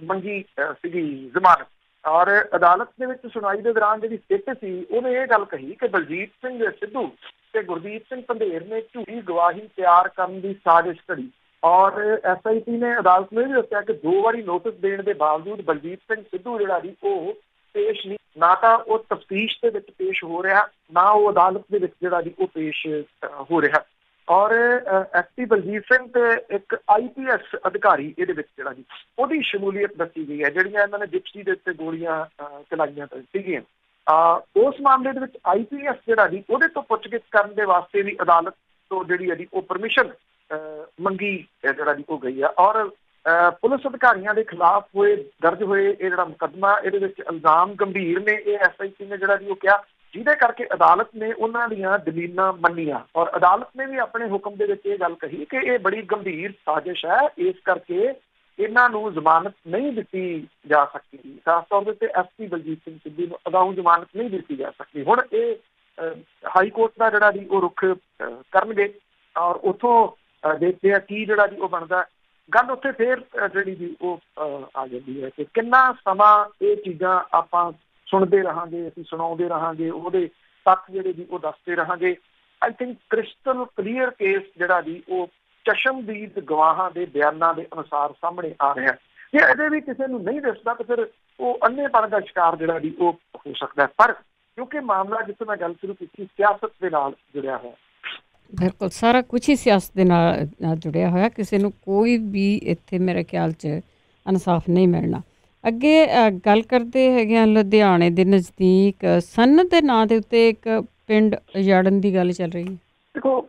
ਮੰਗੀ ਸੀਗੀ ਜ਼ਮਾਨਤ। ਔਰ ਅਦਾਲਤ ਦੇ ਵਿੱਚ ਸੁਣਵਾਈ ਦੇ ਦੌਰਾਨ ਜਿਹੜੀ ਸਿੱਟ ਸੀ ਉਹਨੇ ਇਹ ਗੱਲ ਕਹੀ ਕਿ ਬਲਜੀਤ ਸਿੰਘ ਸਿੱਧੂ ਤੇ ਗੁਰਦੀਪ ਸਿੰਘ ਪੰਧੇਰ ਨੇ ਝੂਠੀ ਗਵਾਹੀ ਤਿਆਰ ਕਰਨ ਦੀ ਸਾਜ਼ਿਸ਼ ਘੜੀ। ਔਰ SIT ਨੇ ਅਦਾਲਤ ਨੂੰ ਇਹ ਵੀ ਦੱਸਿਆ ਕਿ 2 ਵਾਰੀ ਨੋਟਿਸ ਦੇਣ ਦੇ ਬਾਵਜੂਦ ਬਲਜੀਤ ਸਿੰਘ ਸਿੱਧੂ ਜਿਹੜਾ ਜੀ ਉਹ ਪੇਸ਼ ਨਹੀਂ, ਨਾ ਤਾਂ ਉਹ ਤਫਤੀਸ਼ ਦੇ ਵਿੱਚ ਪੇਸ਼ ਹੋ ਰਿਹਾ, ਨਾ ਉਹ ਅਦਾਲਤ ਦੇ ਵਿੱਚ ਜਿਹੜਾ ਜੀ ਉਹ ਪੇਸ਼ ਹੋ ਰਿਹਾ। ਔਰ SP ਬਲਜੀਤ ਸਿੰਘ ਤੇ ਇੱਕ IPS ਅਧਿਕਾਰੀ ਇਹਦੇ ਵਿੱਚ ਜਿਹੜਾ ਜੀ ਉਹਦੀ ਸ਼ਮੂਲੀਅਤ ਦੱਸੀ ਗਈ ਹੈ, ਜਿਹੜੀਆਂ ਇਹਨਾਂ ਨੇ ਜਿਪਸੀ ਦੇ ਉੱਤੇ ਗੋਲੀਆਂ ਚਲਾਈਆਂ ਸੀਗੀਆਂ। ਉਸ ਮਾਮਲੇ ਦੇ ਵਿੱਚ IPS ਜਿਹੜਾ ਜੀ ਉਹਦੇ ਤੋਂ ਪੁੱਛਗਿੱਛ ਕਰਨ ਦੇ ਵਾਸਤੇ ਵੀ ਅਦਾਲਤ ਤੋਂ ਜਿਹੜੀ ਹੈ ਜੀ ਉਹ ਪਰਮਿਸ਼ਨ ਮੰਗੀ ਜਿਹੜਾ ਜੀ ਉਹ ਗਈ ਆ। ਔਰ ਪੁਲਿਸ ਅਧਿਕਾਰੀਆਂ ਦੇ ਖਿਲਾਫ ਦਰਜ ਹੋਏ ਇਹ ਜਿਹੜਾ ਮੁਕੱਦਮਾ, ਇਹਦੇ ਵਿੱਚ ਇਲਜ਼ਾਮ ਗੰਭੀਰ ਨੇ, ਇਹ SIT ਨੇ ਜਿਹੜਾ ਜੀ ਉਹ ਕਿਹਾ, ਜਿਹਦੇ ਕਰਕੇ ਅਦਾਲਤ ਨੇ ਉਹਨਾਂ ਦੀਆਂ ਦਲੀਲਾਂ ਮੰਨੀਆਂ। ਔਰ ਅਦਾਲਤ ਨੇ ਵੀ ਆਪਣੇ ਹੁਕਮ ਦੇ ਵਿੱਚ ਇਹ ਗੱਲ ਕਹੀ ਕਿ ਇਹ ਬੜੀ ਗੰਭੀਰ ਸਾਜ਼ਿਸ਼ ਹੈ, ਇਸ ਕਰਕੇ ਇਹਨਾਂ ਨੂੰ ਜ਼ਮਾਨਤ ਨਹੀਂ ਦਿੱਤੀ ਜਾ ਸਕਦੀ। ਖਾਸ ਤੌਰ ਦੇ ਉੱਤੇ SP ਬਲਜੀਤ ਸਿੰਘ ਸਿੱਧੂ ਨੂੰ ਅਗਾਊਂ ਜ਼ਮਾਨਤ ਨਹੀਂ ਦਿੱਤੀ ਜਾ ਸਕਦੀ। ਹੁਣ ਇਹ ਹਾਈ ਕੋਰਟ ਦਾ ਜਿਹੜਾ ਜੀ ਉਹ ਰੁਖ ਕਰਨਗੇ ਔਰ ਉੱਥੋਂ ਦੇਖਦੇ ਆ ਕੀ ਜਿਹੜਾ ਜੀ ਉਹ ਬਣਦਾ। ਗੱਲ ਉੱਥੇ ਫੇਰ ਜਿਹੜੀ ਜੀ ਉਹ ਆ ਜਾਂਦੀ ਹੈ ਕਿ ਕਿੰਨਾ ਸਮਾਂ ਇਹ ਚੀਜ਼ਾਂ ਆਪਾਂ ਸੁਣਦੇ ਰਹਾਂਗੇ, ਅਸੀਂ ਸੁਣਾਉਂਦੇ ਰਹਾਂਗੇ, ਉਹਦੇ ਤੱਥ ਜਿਹੜੇ ਜੀ ਉਹ ਦੱਸਦੇ ਰਹਾਂਗੇ। I think crystal clear case ਜਿਹੜਾ ਜੀ ਉਹ ਚਸ਼ਮਦੀਦ ਗਵਾਹਾਂ ਦੇ ਬਿਆਨਾਂ ਦੇ ਅਨੁਸਾਰ ਸਾਹਮਣੇ ਆ ਰਿਹਾ। ਜੇ ਇਹਦੇ ਵੀ ਕਿਸੇ ਨੂੰ ਨਹੀਂ ਦੱਸਦਾ ਤਾਂ ਫਿਰ ਉਹ ਅੰਨ੍ਹੇਪਣ ਦਾ ਸ਼ਿਕਾਰ ਜਿਹੜਾ ਜੀ ਉਹ ਹੋ ਸਕਦਾ। ਪਰ ਕਿਉਂਕਿ ਮਾਮਲਾ ਜਿੱਥੇ ਮੈਂ ਗੱਲ ਸ਼ੁਰੂ ਕੀਤੀ ਸਿਆਸਤ ਦੇ ਨਾਲ ਜੁੜਿਆ ਹੋਇਆ,
ਬਿਲਕੁਲ ਸਾਰਾ ਕੁਛ ਹੀ ਸਿਆਸਤ ਦੇ ਨਾਲ ਜੁੜਿਆ ਹੋਇਆ, ਕਿਸੇ ਨੂੰ ਕੋਈ ਵੀ ਇੱਥੇ ਮੇਰੇ ਖਿਆਲ 'ਚ ਇਨਸਾਫ ਨਹੀਂ ਮਿਲਣਾ। ਅੱਗੇ ਗੱਲ ਕਰਦੇ ਹੈਗੇ ਆ ਲੁਧਿਆਣੇ ਦੇ ਨਜ਼ਦੀਕ ਸਨਅਤ ਦੇ ਨਾਂ ਦੇ ਉੱਤੇ ਇੱਕ ਪਿੰਡ ਉਜਾੜਨ ਦੀ ਗੱਲ ਚੱਲ ਰਹੀ ਹੈ।
ਦੇਖੋ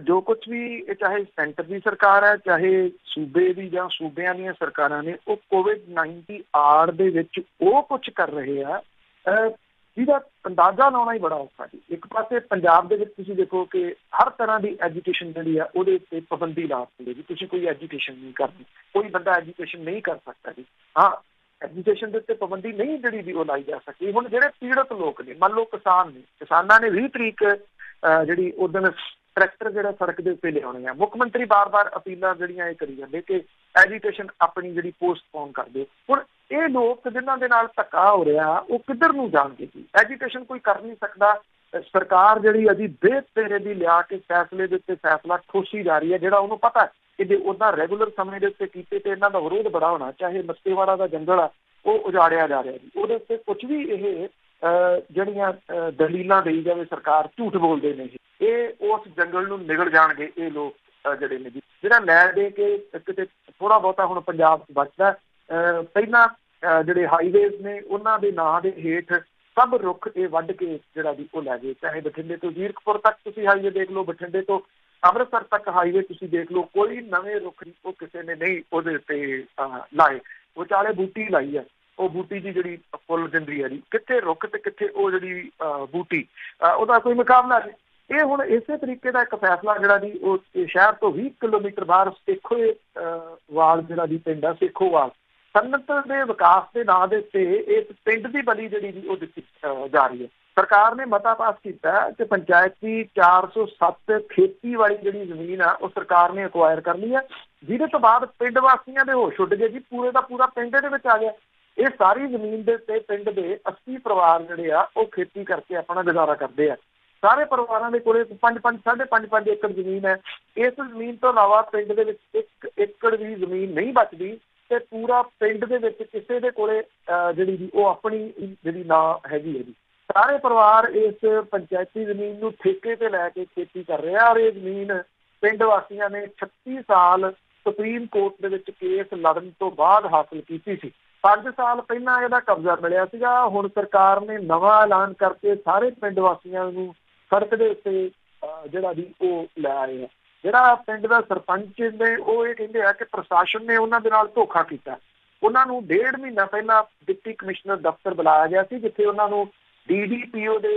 ਜੋ ਕੁਛ ਵੀ ਚਾਹੇ ਸੈਂਟਰ ਦੀ ਸਰਕਾਰ ਹੈ, ਚਾਹੇ ਸੂਬੇ ਦੀ ਜਾਂ ਸੂਬਿਆਂ ਦੀਆਂ ਸਰਕਾਰਾਂ ਨੇ, ਉਹ COVID-19 ਆੜ ਦੇ ਵਿੱਚ ਉਹ ਕੁਛ ਕਰ ਰਹੇ ਆ ਜਿਹਦਾ ਅੰਦਾਜ਼ਾ ਲਾਉਣਾ ਹੀ ਬੜਾ ਔਖਾ ਜੀ। ਇੱਕ ਪਾਸੇ ਪੰਜਾਬ ਦੇ ਵਿੱਚ ਤੁਸੀਂ ਦੇਖੋ ਕਿ ਹਰ ਤਰ੍ਹਾਂ ਦੀ ਐਜੂਕੇਸ਼ਨ ਜਿਹੜੀ ਆ ਉਹਦੇ ਉੱਤੇ ਪਾਬੰਦੀ ਲਾ ਦਿੱਤੀ ਹੈ ਜੀ, ਤੁਸੀਂ ਕੋਈ ਐਜੂਕੇਸ਼ਨ ਨਹੀਂ ਕਰਨੀ, ਕੋਈ ਬੰਦਾ ਐਜੂਕੇਸ਼ਨ ਨਹੀਂ ਕਰ ਸਕਦਾ ਜੀ। ਹਾਂ, ਐਜੂਕੇਸ਼ਨ ਦੇ ਉੱਤੇ ਪਾਬੰਦੀ ਨਹੀਂ ਜਿਹੜੀ ਵੀ ਉਹ ਲਾਈ ਜਾ ਸਕਦੀ। ਹੁਣ ਜਿਹੜੇ ਪੀੜਤ ਲੋਕ ਨੇ, ਮੰਨ ਲਓ ਕਿਸਾਨ ਨੇ, ਕਿਸਾਨਾਂ ਨੇ 20 ਤਰੀਕ ਜਿਹੜੀ ਉਦੋਂ ਟਰੈਕਟਰ ਜਿਹੜਾ ਸੜਕ ਦੇ ਉੱਤੇ ਲਿਆਉਣੇ ਆ। ਮੁੱਖ ਮੰਤਰੀ ਬਾਰ-ਬਾਰ ਅਪੀਲਾਂ ਜਿਹੜੀਆਂ ਇਹ ਕਰੀ ਜਾਂਦੇ ਕਿ ਐਜੂਕੇਸ਼ਨ ਆਪਣੀ ਜਿਹੜੀ ਪੋਸਟਪੋਨ ਕਰ ਦਿਓ। ਹੁਣ ਇਹ ਲੋਕ ਜਿਨ੍ਹਾਂ ਦੇ ਨਾਲ ਧੱਕਾ ਹੋ ਰਿਹਾ ਉਹ ਕਿੱਧਰ ਨੂੰ ਜਾਣਗੇ ਜੀ? ਐਜੂਕੇਸ਼ਨ ਕੋਈ ਕਰ ਨਹੀਂ ਸਕਦਾ। ਸਰਕਾਰ ਜਿਹੜੀ ਅਜੀ ਬੇਤੇਰੇ ਦੀ ਲਿਆ ਕੇ ਫੈਸਲੇ ਦੇ ਉੱਤੇ ਫੈਸਲਾ ਠੋਸੀ ਜਾ ਰਹੀ ਹੈ, ਜਿਹੜਾ ਉਹਨੂੰ ਪਤਾ ਕਿ ਜੇ ਉਹਦਾ ਰੈਗੂਲਰ ਸਮੇਂ ਦੇ ਉੱਤੇ ਕੀਤੇ ਤੇ ਇਹਨਾਂ ਦਾ ਵਿਰੋਧ ਬੜਾ ਹੋਣਾ। ਚਾਹੇ ਮੱਤੇਵਾੜਾ ਦਾ ਜੰਗਲ ਆ ਉਹ ਉਜਾੜਿਆ ਜਾ ਰਿਹਾ ਜੀ, ਉਹਦੇ ਉੱਤੇ ਕੁਛ ਵੀ ਇਹ ਜਿਹੜੀਆਂ ਦਲੀਲਾਂ ਦੇਈ ਜਾਵੇ ਸਰਕਾਰ, ਝੂਠ ਬੋਲਦੇ ਨੇ ਜੀ। ਇਹ ਉਸ ਜੰਗਲ ਨੂੰ ਨਿਗਲ ਜਾਣਗੇ ਇਹ ਲੋਕ ਜਿਹੜੇ ਨੇ ਜੀ, ਜਿਹੜਾ ਲੈ ਦੇ ਕੇ ਕਿਤੇ ਥੋੜਾ ਬਹੁਤਾ ਹੁਣ ਪੰਜਾਬ ਬਚਦਾ। ਪਹਿਲਾਂ ਜਿਹੜੇ ਹਾਈਵੇਜ਼ ਨੇ ਉਹਨਾਂ ਦੇ ਨਾਂ ਦੇ ਹੇਠ ਸਭ ਰੁੱਖ ਇਹ ਵੱਢ ਕੇ ਜਿਹੜਾ ਜੀ ਉਹ ਲੈ ਗਏ। ਚਾਹੇ ਬਠਿੰਡੇ ਤੋਂ ਜ਼ੀਰਕਪੁਰ ਤੱਕ ਤੁਸੀਂ ਹਾਈਵੇ ਦੇਖ ਲਓ, ਬਠਿੰਡੇ ਤੋਂ ਅੰਮ੍ਰਿਤਸਰ ਤੱਕ ਹਾਈਵੇ ਤੁਸੀਂ ਦੇਖ ਲਓ, ਕੋਈ ਨਵੇਂ ਰੁੱਖ ਉਹ ਕਿਸੇ ਨੇ ਨਹੀਂ ਉਹਦੇ ਉੱਤੇ ਲਾਏ। ਵਿਚਾਲੇ ਬੂਟੀ ਲਾਈ ਹੈ, ਉਹ ਬੂਟੀ ਦੀ ਜਿਹੜੀ ਫੁੱਲ ਦਿੰਦੀ ਹੈ ਜੀ, ਕਿੱਥੇ ਰੁੱਖ ਤੇ ਕਿੱਥੇ ਉਹ ਜਿਹੜੀ ਬੂਟੀ, ਉਹਦਾ ਕੋਈ ਮੁਕਾਬਲਾ ਨਹੀਂ। ਇਹ ਹੁਣ ਇਸੇ ਤਰੀਕੇ ਦਾ ਇੱਕ ਫੈਸਲਾ ਜਿਹੜਾ ਜੀ ਉਹ ਸ਼ਹਿਰ ਤੋਂ 20 ਕਿਲੋਮੀਟਰ ਬਾਹਰ ਸੇਖੋਏ ਵਾਲ ਜਿਹੜਾ ਜੀ ਪਿੰਡ ਆ, ਸੇਖੋਵਾਲ, ਸਨਅਤ ਦੇ ਵਿਕਾਸ ਦੇ ਨਾਂ ਦੇ ਉੱਤੇ ਇਸ ਪਿੰਡ ਦੀ ਬਲੀ ਜਿਹੜੀ ਜੀ ਉਹ ਦਿੱਤੀ ਜਾ ਰਹੀ ਹੈ। ਸਰਕਾਰ ਨੇ ਮਤਾ ਪਾਸ ਕੀਤਾ ਕਿ ਪੰਚਾਇਤੀ 407 ਖੇਤੀ ਵਾਲੀ ਜਿਹੜੀ ਜ਼ਮੀਨ ਆ ਉਹ ਸਰਕਾਰ ਨੇ ਅਕਵਾਇਰ ਕਰ ਲਈ ਹੈ, ਜਿਹਦੇ ਤੋਂ ਬਾਅਦ ਪਿੰਡ ਵਾਸੀਆਂ ਦੇ ਹੋਸ਼ ਉੱਡ ਗਏ ਜੀ। ਪੂਰੇ ਦਾ ਪੂਰਾ ਪਿੰਡ ਇਹਦੇ ਵਿੱਚ ਆ ਗਿਆ। ਇਹ ਸਾਰੀ ਜ਼ਮੀਨ ਦੇ ਉੱਤੇ ਪਿੰਡ ਦੇ 80 ਪਰਿਵਾਰ ਜਿਹੜੇ ਆ ਉਹ ਖੇਤੀ ਕਰਕੇ ਆਪਣਾ ਗੁਜ਼ਾਰਾ ਕਰਦੇ ਆ। ਸਾਰੇ ਪਰਿਵਾਰਾਂ ਦੇ ਕੋਲੇ 5.5 ਏਕੜ ਜ਼ਮੀਨ ਹੈ। ਇਸ ਜ਼ਮੀਨ ਤੋਂ ਇਲਾਵਾ ਪਿੰਡ ਦੇ ਵਿੱਚ 1 ਏਕੜ ਵੀ ਜ਼ਮੀਨ ਨਹੀਂ ਬਚਦੀ ਤੇ ਪੂਰਾ ਪਿੰਡ ਦੇ ਵਿੱਚ ਕਿਸੇ ਦੇ ਕੋਲੇ ਜਿਹੜੀ ਜੀ ਉਹ ਆਪਣੀ ਜਿਹੜੀ ਨਾਂ ਹੈਗੀ ਹੈ ਜੀ। ਸਾਰੇ ਪਰਿਵਾਰ ਇਸ ਪੰਚਾਇਤੀ ਜ਼ਮੀਨ ਨੂੰ ਠੇਕੇ ਤੇ ਲੈ ਕੇ ਖੇਤੀ ਕਰ ਰਹੇ ਆ। ਔਰ ਇਹ ਜ਼ਮੀਨ ਪਿੰਡ ਵਾਸੀਆਂ ਨੇ 36 ਸਾਲ ਸੁਪਰੀਮ ਕੋਰਟ ਦੇ ਵਿੱਚ ਕੇਸ ਲੜਨ ਤੋਂ ਬਾਅਦ ਹਾਸਲ ਕੀਤੀ ਸੀ। 5 ਸਾਲ ਪਹਿਲਾਂ ਇਹਦਾ ਕਬਜ਼ਾ ਮਿਲਿਆ ਸੀਗਾ। ਹੁਣ ਸਰਕਾਰ ਨੇ ਨਵਾਂ ਐਲਾਨ ਕਰਕੇ ਸਾਰੇ ਪਿੰਡ ਵਾਸੀਆਂ ਨੂੰ ਸੜਕ ਦੇ ਉੱਤੇ ਜਿਹੜਾ ਜੀ ਉਹ ਲੈ ਆਏ ਆ। ਜਿਹੜਾ ਪਿੰਡ ਦਾ ਸਰਪੰਚ ਨੇ ਉਹ ਇਹ ਕਹਿੰਦੇ ਆ ਕਿ ਪ੍ਰਸ਼ਾਸਨ ਨੇ ਉਹਨਾਂ ਦੇ ਨਾਲ ਧੋਖਾ ਕੀਤਾ। ਉਹਨਾਂ ਨੂੰ 1.5 ਮਹੀਨਾ ਪਹਿਲਾਂ ਡਿਪਟੀ ਕਮਿਸ਼ਨਰ ਦਫ਼ਤਰ ਬੁਲਾਇਆ ਗਿਆ ਸੀ, ਜਿੱਥੇ ਉਹਨਾਂ ਨੂੰ DDPO ਦੇ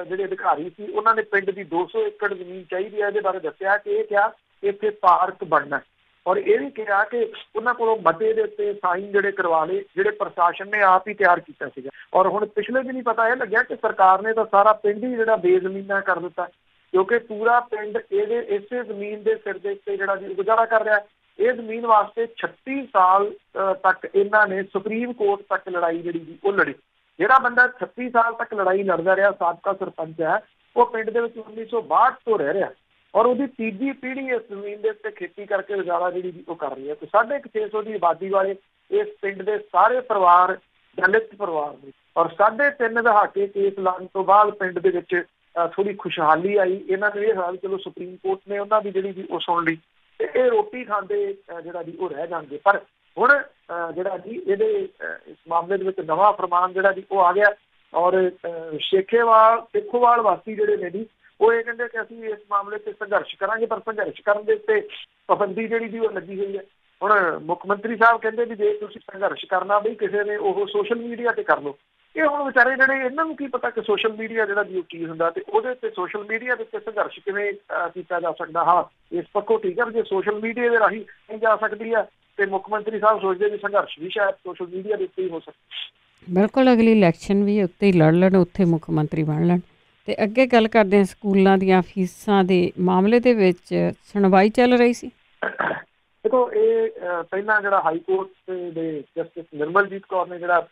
ਜਿਹੜੇ ਅਧਿਕਾਰੀ ਸੀ ਉਹਨਾਂ ਨੇ ਪਿੰਡ ਦੀ 200 ਏਕੜ ਜ਼ਮੀਨ ਚਾਹੀਦੀ ਹੈ ਇਹਦੇ ਬਾਰੇ ਦੱਸਿਆ ਕਿ ਇਹ ਕਿਹਾ ਇੱਥੇ ਪਾਰਕ ਬਣਨਾ, ਔਰ ਇਹ ਵੀ ਕਿਹਾ ਕਿ ਉਹਨਾਂ ਕੋਲੋਂ ਮਤੇ ਦੇ ਉੱਤੇ ਸਾਈਨ ਜਿਹੜੇ ਕਰਵਾ ਲਏ ਜਿਹੜੇ ਪ੍ਰਸ਼ਾਸਨ ਨੇ ਆਪ ਹੀ ਤਿਆਰ ਕੀਤਾ ਸੀਗਾ। ਔਰ ਹੁਣ ਪਿਛਲੇ ਦਿਨ ਹੀ ਪਤਾ ਇਹ ਲੱਗਿਆ ਕਿ ਸਰਕਾਰ ਨੇ ਤਾਂ ਸਾਰਾ ਪਿੰਡ ਹੀ ਜਿਹੜਾ ਬੇਜ਼ਮੀਨਾ ਕਰ ਦਿੱਤਾ, ਕਿਉਂਕਿ ਪੂਰਾ ਪਿੰਡ ਇਹਦੇ ਇਸੇ ਜ਼ਮੀਨ ਦੇ ਸਿਰ ਦੇ ਉੱਤੇ ਜਿਹੜਾ ਜੀ ਗੁਜ਼ਾਰਾ ਕਰ ਰਿਹਾ। ਇਹ ਜ਼ਮੀਨ ਵਾਸਤੇ 36 ਸਾਲ ਤੱਕ ਇਹਨਾਂ ਨੇ ਸੁਪਰੀਮ ਕੋਰਟ ਤੱਕ ਲੜਾਈ ਜਿਹੜੀ ਜੀ ਉਹ ਲੜੀ। ਜਿਹੜਾ ਬੰਦਾ 36 ਸਾਲ ਤੱਕ ਲੜਾਈ ਲੜਦਾ ਰਿਹਾ, ਸਾਬਕਾ ਸਰਪੰਚ ਹੈ, ਉਹ ਪਿੰਡ ਦੇ ਵਿੱਚ 1962 ਤੋਂ ਰਹਿ ਰਿਹਾ, ਔਰ ਉਹਦੀ ਤੀਜੀ ਪੀੜ੍ਹੀ ਇਸ ਜ਼ਮੀਨ ਦੇ ਉੱਤੇ ਖੇਤੀ ਕਰਕੇ ਗੁਜ਼ਾਰਾ ਜਿਹੜੀ ਉਹ ਕਰ ਰਹੀ ਹੈ। ਤੇ 650 ਦੀ ਆਬਾਦੀ ਵਾਲੇ ਇਸ ਪਿੰਡ ਦੇ ਸਾਰੇ ਪਰਿਵਾਰ ਦਲਿਤ ਪਰਿਵਾਰ ਨੇ, ਔਰ 3.5 ਦਹਾਕੇ ਕੇਸ ਲਾਉਣ ਤੋਂ ਬਾਅਦ ਪਿੰਡ ਦੇ ਵਿੱਚ ਥੋੜੀ ਖੁਸ਼ਹਾਲੀ ਆਈ। ਇਹਨਾਂ ਨੇ ਇਹ ਹਾਲ ਚਲੋ ਸੁਪਰੀਮ ਕੋਰਟ ਨੇ ਉਹਨਾਂ ਦੀ ਜਿਹੜੀ ਉਹ ਸੁਣ ਲਈ ਤੇ ਇਹ ਰੋਟੀ ਖਾਂਦੇ ਜਿਹੜਾ ਜੀ ਉਹ ਰਹਿ ਜਾਣਗੇ। ਪਰ ਹੁਣ ਜਿਹੜਾ ਜੀ ਇਹਦੇ ਇਸ ਮਾਮਲੇ ਦੇ ਵਿੱਚ ਨਵਾਂ ਫਰਮਾਨ ਜਿਹੜਾ ਜੀ ਉਹ ਆ ਗਿਆ, ਔਰ ਸੇਖੋਵਾਲ ਵਾਸੀ ਜਿਹੜੇ ਨੇ ਜੀ ਉਹ ਇਹ ਕਹਿੰਦੇ ਕਿ ਅਸੀਂ ਇਸ ਮਾਮਲੇ 'ਤੇ ਸੰਘਰਸ਼ ਕਰਾਂਗੇ, ਪਰ ਸੰਘਰਸ਼ ਕਰਨ ਦੇ ਉੱਤੇ ਪਾਬੰਦੀ ਜਿਹੜੀ ਜੀ ਉਹ ਲੱਗੀ ਹੋਈ ਹੈ। ਹੁਣ ਮੁੱਖ ਮੰਤਰੀ ਸਾਹਿਬ ਕਹਿੰਦੇ ਵੀ ਜੇ ਤੁਸੀਂ ਸੰਘਰਸ਼ ਕਰਨਾ ਬਈ ਕਿਸੇ ਨੇ ਉਹ ਸੋਸ਼ਲ ਮੀਡੀਆ ਤੇ ਕਰ ਲਓ। ਇਹ ਹੁਣ ਵਿਚਾਰੇ ਜਿਹੜੇ ਇਹਨਾਂ ਨੂੰ ਕੀ ਪਤਾ ਕਿ ਸੋਸ਼ਲ ਮੀਡੀਆ ਜਿਹੜਾ ਜੀ ਉਹ ਕੀ ਹੁੰਦਾ ਤੇ ਉਹਦੇ ਉੱਤੇ ਸੋਸ਼ਲ ਮੀਡੀਆ ਦੇ ਉੱਤੇ ਸੰਘਰਸ਼ ਕਿਵੇਂ ਕੀਤਾ ਜਾ ਸਕਦਾ। ਹਾਂ, ਇਸ ਪੱਖੋਂ ਠੀਕ ਹੈ ਜੇ ਸੋਸ਼ਲ ਮੀਡੀਆ ਦੇ ਰਾਹੀਂ ਨਹੀਂ ਜਾ ਸਕਦੀ ਹੈ ਤੇ ਮੁੱਖ ਮੰਤਰੀ ਸਾਹਿਬ ਸੋਚਦੇ ਵੀ ਸੰਘਰਸ਼ ਵੀ ਸ਼ਾਇਦ ਸੋਸ਼ਲ ਮੀਡੀਆ ਦੇ ਉੱਤੇ ਹੀ ਹੋ ਸਕਦਾ।
ਬਿਲਕੁਲ, ਅਗਲੀ ਇਲੈਕਸ਼ਨ ਵੀ ਉੱਤੇ ਹੀ ਲੜ ਲੈਣ, ਉੱਥੇ ਮੁੱਖ ਮੰਤਰੀ ਬਣ ਲੈਣ। ਤੇ ਅੱਗੇ ਗੱਲ ਕਰਦੇ ਹਾਂ, ਸਕੂਲਾਂ ਦੀਆਂ ਫੀਸਾਂ ਦੇ ਮਾਮਲੇ ਦੇ ਵਿੱਚ ਸੁਣਵਾਈ ਚੱਲ ਰਹੀ ਸੀ।
ਦੇਖੋ, ਇਹ ਪਹਿਲਾਂ ਜਿਹੜਾ ਹਾਈ ਕੋਰਟ ਦੇ ਜਸਟਿਸ ਨਿਰਮਲਜੀਤ ਕੌਰ ਨੇ ਜਿਹੜਾ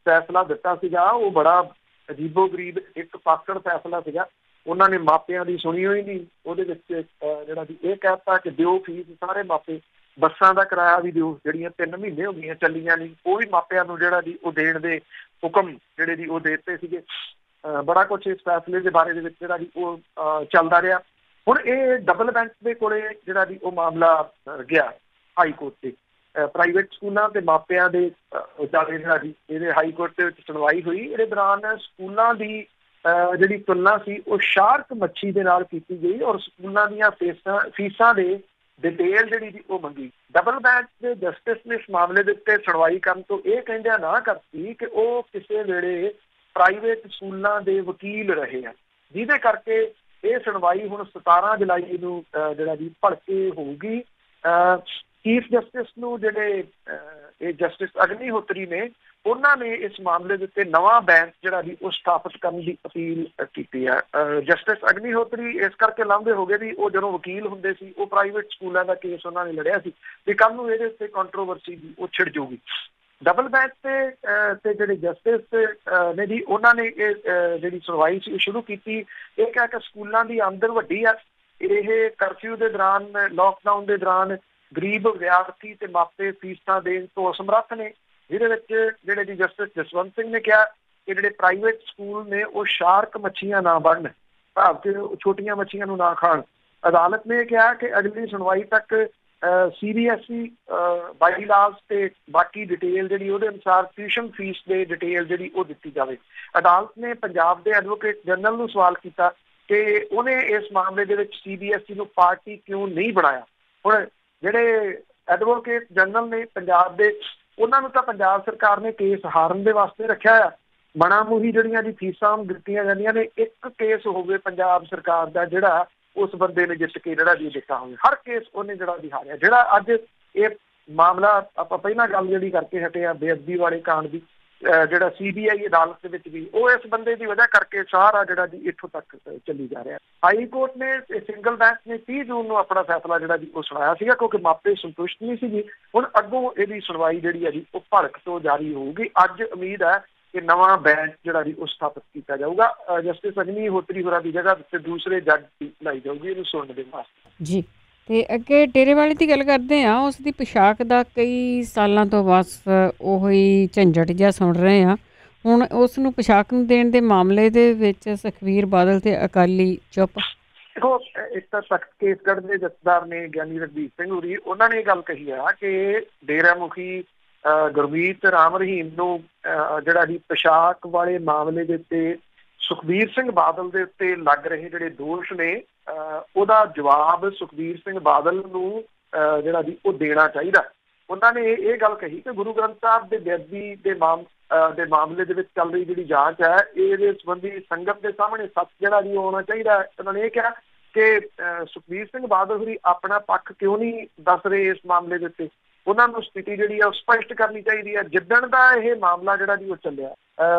ਫੈਸਲਾ ਦਿੱਤਾ ਸੀਗਾ ਉਹ ਬੜਾ ਅਜੀਬੋ ਗਰੀਬ ਇੱਕ ਪਾਸੜ ਫੈਸਲਾ ਸੀਗਾ। ਉਹਨਾਂ ਨੇ ਮਾਪਿਆਂ ਦੀ ਸੁਣੀ ਹੋਈ ਨਹੀਂ। ਉਹਦੇ ਵਿੱਚ ਜਿਹੜਾ ਜੀ ਇਹ ਕਹਿ ਦਿੱਤਾ ਕਿ ਦਿਓ ਫੀਸ ਸਾਰੇ ਮਾਪੇ, ਬੱਸਾਂ ਦਾ ਕਿਰਾਇਆ ਵੀ ਦਿਓ, ਜਿਹੜੀਆਂ 3 ਮਹੀਨੇ ਹੋ ਗਈਆਂ ਚੱਲੀਆਂ ਨਹੀਂ ਉਹ ਵੀ ਮਾਪਿਆਂ ਨੂੰ ਜਿਹੜਾ ਜੀ ਉਹ ਦੇਣ ਦੇ ਹੁਕਮ ਜਿਹੜੇ ਜੀ ਉਹ ਦੇ ਦਿੱਤੇ ਸੀਗੇ। ਬੜਾ ਕੁਛ ਇਸ ਫੈਸਲੇ ਦੇ ਬਾਰੇ ਦੇ ਵਿੱਚ ਜਿਹੜਾ ਜੀ ਉਹ ਚੱਲਦਾ ਰਿਹਾ। ਹੁਣ ਇਹ ਡਬਲ ਬੈਂਚ ਦੇ ਕੋਲੇ ਜਿਹੜਾ ਜੀ ਉਹ ਮਾਮਲਾ ਗਿਆ ਹਾਈ ਕੋਰਟ ਤੇ। ਪ੍ਰਾਈਵੇਟ ਸਕੂਲਾਂ ਤੇ ਮਾਪਿਆਂ ਦੇ ਵਿਚਾਲੇ ਜਿਹੜਾ ਜੀ ਇਹਦੇ ਹਾਈ ਕੋਰਟ ਦੇ ਵਿੱਚ ਸੁਣਵਾਈ ਹੋਈ। ਇਹਦੇ ਦੌਰਾਨ ਸਕੂਲਾਂ ਦੀ ਜਿਹੜੀ ਤੁਲਨਾ ਸੀ ਉਹ ਸ਼ਾਰਕ ਮੱਛੀ ਦੇ ਨਾਲ ਕੀਤੀ ਗਈ, ਔਰ ਸਕੂਲਾਂ ਦੀਆਂ ਫੀਸਾਂ ਦੇ ਡਿਟੇਲ ਜਿਹੜੀ ਜੀ ਉਹ ਮੰਗੀ। ਡਬਲ ਬੈਂਚ ਦੇ ਜਸਟਿਸ ਨੇ ਇਸ ਮਾਮਲੇ ਦੇ ਉੱਤੇ ਸੁਣਵਾਈ ਕਰਨ ਤੋਂ ਇਹ ਕਹਿੰਦਿਆਂ ਨਾ ਕਰਤੀ ਕਿ ਉਹ ਕਿਸੇ ਵੇਲੇ ਪ੍ਰਾਈਵੇਟ ਸਕੂਲਾਂ ਦੇ ਵਕੀਲ ਰਹੇ ਆ, ਜਿਹਦੇ ਕਰਕੇ ਇਹ ਸੁਣਵਾਈ ਹੁਣ 17 ਜੁਲਾਈ ਨੂੰ ਜਿਹੜਾ ਜੀ ਭੜਕੇ ਹੋਊਗੀ। ਚੀਫ ਜਸਟਿਸ ਨੂੰ ਜਿਹੜੇ ਇਹ ਜਸਟਿਸ ਅਗਨੀਹੋਤਰੀ ਨੇ ਉਹਨਾਂ ਨੇ ਇਸ ਮਾਮਲੇ ਦੇ ਉੱਤੇ ਨਵਾਂ ਬੈਂਚ ਜਿਹੜਾ ਜੀ ਉਹ ਸਥਾਪਿਤ ਕਰਨ ਦੀ ਅਪੀਲ ਕੀਤੀ ਹੈ। ਜਸਟਿਸ ਅਗਨੀਹੋਤਰੀ ਇਸ ਕਰਕੇ ਲਾਂਭੇ ਹੋ ਗਏ ਵੀ ਉਹ ਜਦੋਂ ਵਕੀਲ ਹੁੰਦੇ ਸੀ ਉਹ ਪ੍ਰਾਈਵੇਟ ਸਕੂਲਾਂ ਦਾ ਕੇਸ ਉਹਨਾਂ ਨੇ ਲੜਿਆ ਸੀ ਵੀ ਕੱਲ੍ਹ ਨੂੰ ਇਹਦੇ ਉੱਤੇ ਕੰਟਰੋਵਰਸੀ ਦੀ ਉਹ ਛਿੜ ਜਾਊਗੀ। ਡਬਲ ਬੈਂਚ ਤੇ ਜਿਹੜੇ ਜਸਟਿਸ ਨੇ ਜੀ ਉਹਨਾਂ ਨੇ ਇਹ ਜਿਹੜੀ ਸੁਣਵਾਈ ਸੀ ਸ਼ੁਰੂ ਕੀਤੀ। ਇਹ ਕਹਿ ਕੇ ਸਕੂਲਾਂ ਦੀ ਆਮਦਨ ਵੱਡੀ ਆ, ਇਹ ਕਰਫਿਊ ਦੇ ਦੌਰਾਨ, ਲੋਕਡਾਊਨ ਦੇ ਦੌਰਾਨ ਗਰੀਬ ਵਿਦਿਆਰਥੀ ਤੇ ਮਾਪੇ ਫੀਸਾਂ ਦੇਣ ਤੋਂ ਅਸਮਰੱਥ ਨੇ, ਜਿਹਦੇ ਵਿੱਚ ਜਿਹੜੇ ਜੀ ਜਸਟਿਸ ਜਸਵੰਤ ਸਿੰਘ ਨੇ ਕਿਹਾ ਕਿ ਜਿਹੜੇ ਪ੍ਰਾਈਵੇਟ ਸਕੂਲ ਨੇ ਉਹ ਸ਼ਾਰਕ ਮੱਛੀਆਂ ਨਾ ਬਣਨ, ਭਾਵ ਕਿ ਛੋਟੀਆਂ ਮੱਛੀਆਂ ਨੂੰ ਨਾ ਖਾਣ। ਅਦਾਲਤ ਨੇ ਕਿਹਾ ਕਿ ਅਗਲੀ ਸੁਣਵਾਈ ਤੱਕ CBSE ਬਾਈਲਾਜ਼ ਤੇ ਬਾਕੀ ਡਿਟੇਲ ਜਿਹੜੀ ਉਹਦੇ ਅਨੁਸਾਰ ਟਿਊਸ਼ਨ ਫੀਸ ਦੇ ਡਿਟੇਲ ਜਿਹੜੀ ਉਹ ਦਿੱਤੀ ਜਾਵੇ। ਅਦਾਲਤ ਨੇ ਪੰਜਾਬ ਦੇ ਐਡਵੋਕੇਟ ਜਨਰਲ ਨੂੰ ਸਵਾਲ ਕੀਤਾ ਕਿ ਉਹਨੇ ਇਸ ਮਾਮਲੇ ਦੇ ਵਿੱਚ CBSE ਨੂੰ ਪਾਰਟੀ ਕਿਉਂ ਨਹੀਂ ਬਣਾਇਆ। ਹੁਣ ਜਿਹੜੇ ਐਡਵੋਕੇਟ ਜਨਰਲ ਨੇ ਪੰਜਾਬ ਦੇ, ਉਹਨਾਂ ਨੂੰ ਤਾਂ ਪੰਜਾਬ ਸਰਕਾਰ ਨੇ ਕੇਸ ਹਾਰਨ ਦੇ ਵਾਸਤੇ ਰੱਖਿਆ ਆ। ਮਣਾਮੂਹੀ ਜਿਹੜੀਆਂ ਜੀ ਫੀਸਾਂ ਦਿੱਤੀਆਂ ਜਾਂਦੀਆਂ ਨੇ, ਇੱਕ ਕੇਸ ਹੋਵੇ ਪੰਜਾਬ ਸਰਕਾਰ ਦਾ ਜਿਹੜਾ ਉਸ ਬੰਦੇ ਨੇ ਜਿੱਤ ਕੇ ਜਿਹੜਾ ਜੀ ਦਿੱਤਾ ਹੋਵੇ, ਹਰ ਕੇਸ ਉਹਨੇ ਜਿਹੜਾ ਜੀ ਹਾਰਿਆ। ਜਿਹੜਾ ਅੱਜ ਇਹ ਮਾਮਲਾ ਆਪਾਂ ਪਹਿਲਾਂ ਗੱਲ ਜਿਹੜੀ ਕਰਕੇ ਹਟੇ ਆ ਬੇਅਦਬੀ ਵਾਲੇ ਕਾਂਡ ਦੀ, ਜਿਹੜਾ CBI ਅਦਾਲਤ ਦੇ ਵਿੱਚ ਵੀ ਉਹ ਇਸ ਬੰਦੇ ਦੀ ਵਜ੍ਹਾ ਕਰਕੇ ਸਾਰਾ ਜਿਹੜਾ ਜੀ ਇੱਥੋਂ ਤੱਕ ਚੱਲੀ ਜਾ ਰਿਹਾ। ਹਾਈ ਕੋਰਟ ਨੇ ਸਿੰਗਲ ਬੈਂਚ ਨੇ 30 ਜੂਨ ਨੂੰ ਆਪਣਾ ਫੈਸਲਾ ਜਿਹੜਾ ਜੀ ਉਹ ਸੁਣਾਇਆ ਸੀਗਾ, ਕਿਉਂਕਿ ਮਾਪੇ ਸੰਤੁਸ਼ਟ ਨਹੀਂ ਸੀਗੀ। ਹੁਣ ਅੱਗੋਂ ਇਹਦੀ ਸੁਣਵਾਈ ਜਿਹੜੀ ਹੈ ਜੀ ਉਹ ਭੜਕ ਤੋਂ ਜਾਰੀ ਹੋਊਗੀ। ਅੱਜ ਉਮੀਦ ਹੈ ਕਿ ਨਵਾਂ ਬੈਂਚ ਜਿਹੜਾ ਜੀ ਉਹ ਸਥਾਪਿਤ ਕੀਤਾ ਜਾਊਗਾ। ਜਸਟਿਸ ਅਗਨੀਹੋਤਰੀ ਹੋਰਾਂ ਦੀ ਜਗ੍ਹਾ ਤੇ ਦੂਸਰੇ ਜੱਜ ਦੀ ਲਾਈ ਜਾਊਗੀ ਇਹਨੂੰ ਸੁਣਨ ਦੇ ਵਾਸਤੇ
ਜੀ। ਤੇ ਅੱਗੇ ਡੇਰੇਵਾਲੀ ਦੀ ਗੱਲ ਕਰਦੇ ਹਾਂ। ਉਸ ਦੀ ਪੋਸ਼ਾਕ ਦਾ ਕਈ ਸਾਲਾਂ ਤੋਂ ਬਸ ਉਹੀ ਝੰਜਟ ਜਿਹਾ ਸੁਣ ਰਹੇ ਹਾਂ। ਹੁਣ ਉਸ ਨੂੰ ਪੋਸ਼ਾਕ ਨੂੰ ਦੇਣ ਦੇ ਮਾਮਲੇ ਦੇ ਵਿੱਚ ਸੁਖਬੀਰ ਬਾਦਲ ਤੇ ਅਕਾਲੀ ਚੁੱਪ।
ਦੇਖੋ, ਇੱਕ ਤਾਂ ਤਖਤ ਕੇਸਗੜ੍ਹ ਦੇ ਜਥੇਦਾਰ ਨੇ ਗਿਆਨੀ ਰਘਬੀਰ ਸਿੰਘ ਹੋਰੀ, ਉਹਨਾਂ ਨੇ ਇਹ ਗੱਲ ਕਹੀ ਆ ਕਿ ਡੇਰਾ ਮੁਖੀ ਗੁਰਮੀਤ ਰਾਮ ਰਹੀਮ ਨੂੰ ਜਿਹੜਾ ਜੀ ਪੋਸ਼ਾਕ ਵਾਲੇ ਮਾਮਲੇ ਦੇ ਉੱਤੇ ਸੁਖਬੀਰ ਸਿੰਘ ਬਾਦਲ ਦੇ ਉੱਤੇ ਲੱਗ ਰਹੇ ਜਿਹੜੇ ਦੋਸ਼ ਨੇ ਉਹਦਾ ਜਵਾਬ ਸੁਖਬੀਰ ਸਿੰਘ ਬਾਦਲ ਨੂੰ ਜਿਹੜਾ ਜੀ ਉਹ ਦੇਣਾ ਚਾਹੀਦਾ। ਉਹਨਾਂ ਨੇ ਇਹ ਗੱਲ ਕਹੀ ਕਿ ਗੁਰੂ ਗ੍ਰੰਥ ਸਾਹਿਬ ਦੇ ਬੇਅਦਬੀ ਦੇ ਦੇ ਮਾਮਲੇ ਦੇ ਵਿੱਚ ਚੱਲ ਰਹੀ ਜਿਹੜੀ ਜਾਂਚ ਹੈ ਇਹਦੇ ਸੰਬੰਧੀ ਸੰਗਤ ਦੇ ਸਾਹਮਣੇ ਸੱਚ ਜਿਹੜਾ ਜੀ ਆਉਣਾ ਚਾਹੀਦਾ। ਉਹਨਾਂ ਨੇ ਇਹ ਕਿਹਾ ਕਿ ਸੁਖਬੀਰ ਸਿੰਘ ਬਾਦਲ ਹੋਰੀ ਆਪਣਾ ਪੱਖ ਕਿਉਂ ਨਹੀਂ ਦੱਸ ਰਹੇ ਇਸ ਮਾਮਲੇ ਦੇ ਉੱਤੇ। ਉਹਨਾਂ ਨੂੰ ਸਥਿਤੀ ਜਿਹੜੀ ਆ ਉਹ ਸਪਸ਼ਟ ਕਰਨੀ ਚਾਹੀਦੀ ਹੈ। ਜਿੱਦਣ ਦਾ ਇਹ ਮਾਮਲਾ ਜਿਹੜਾ ਜੀ ਉਹ ਚੱਲਿਆ,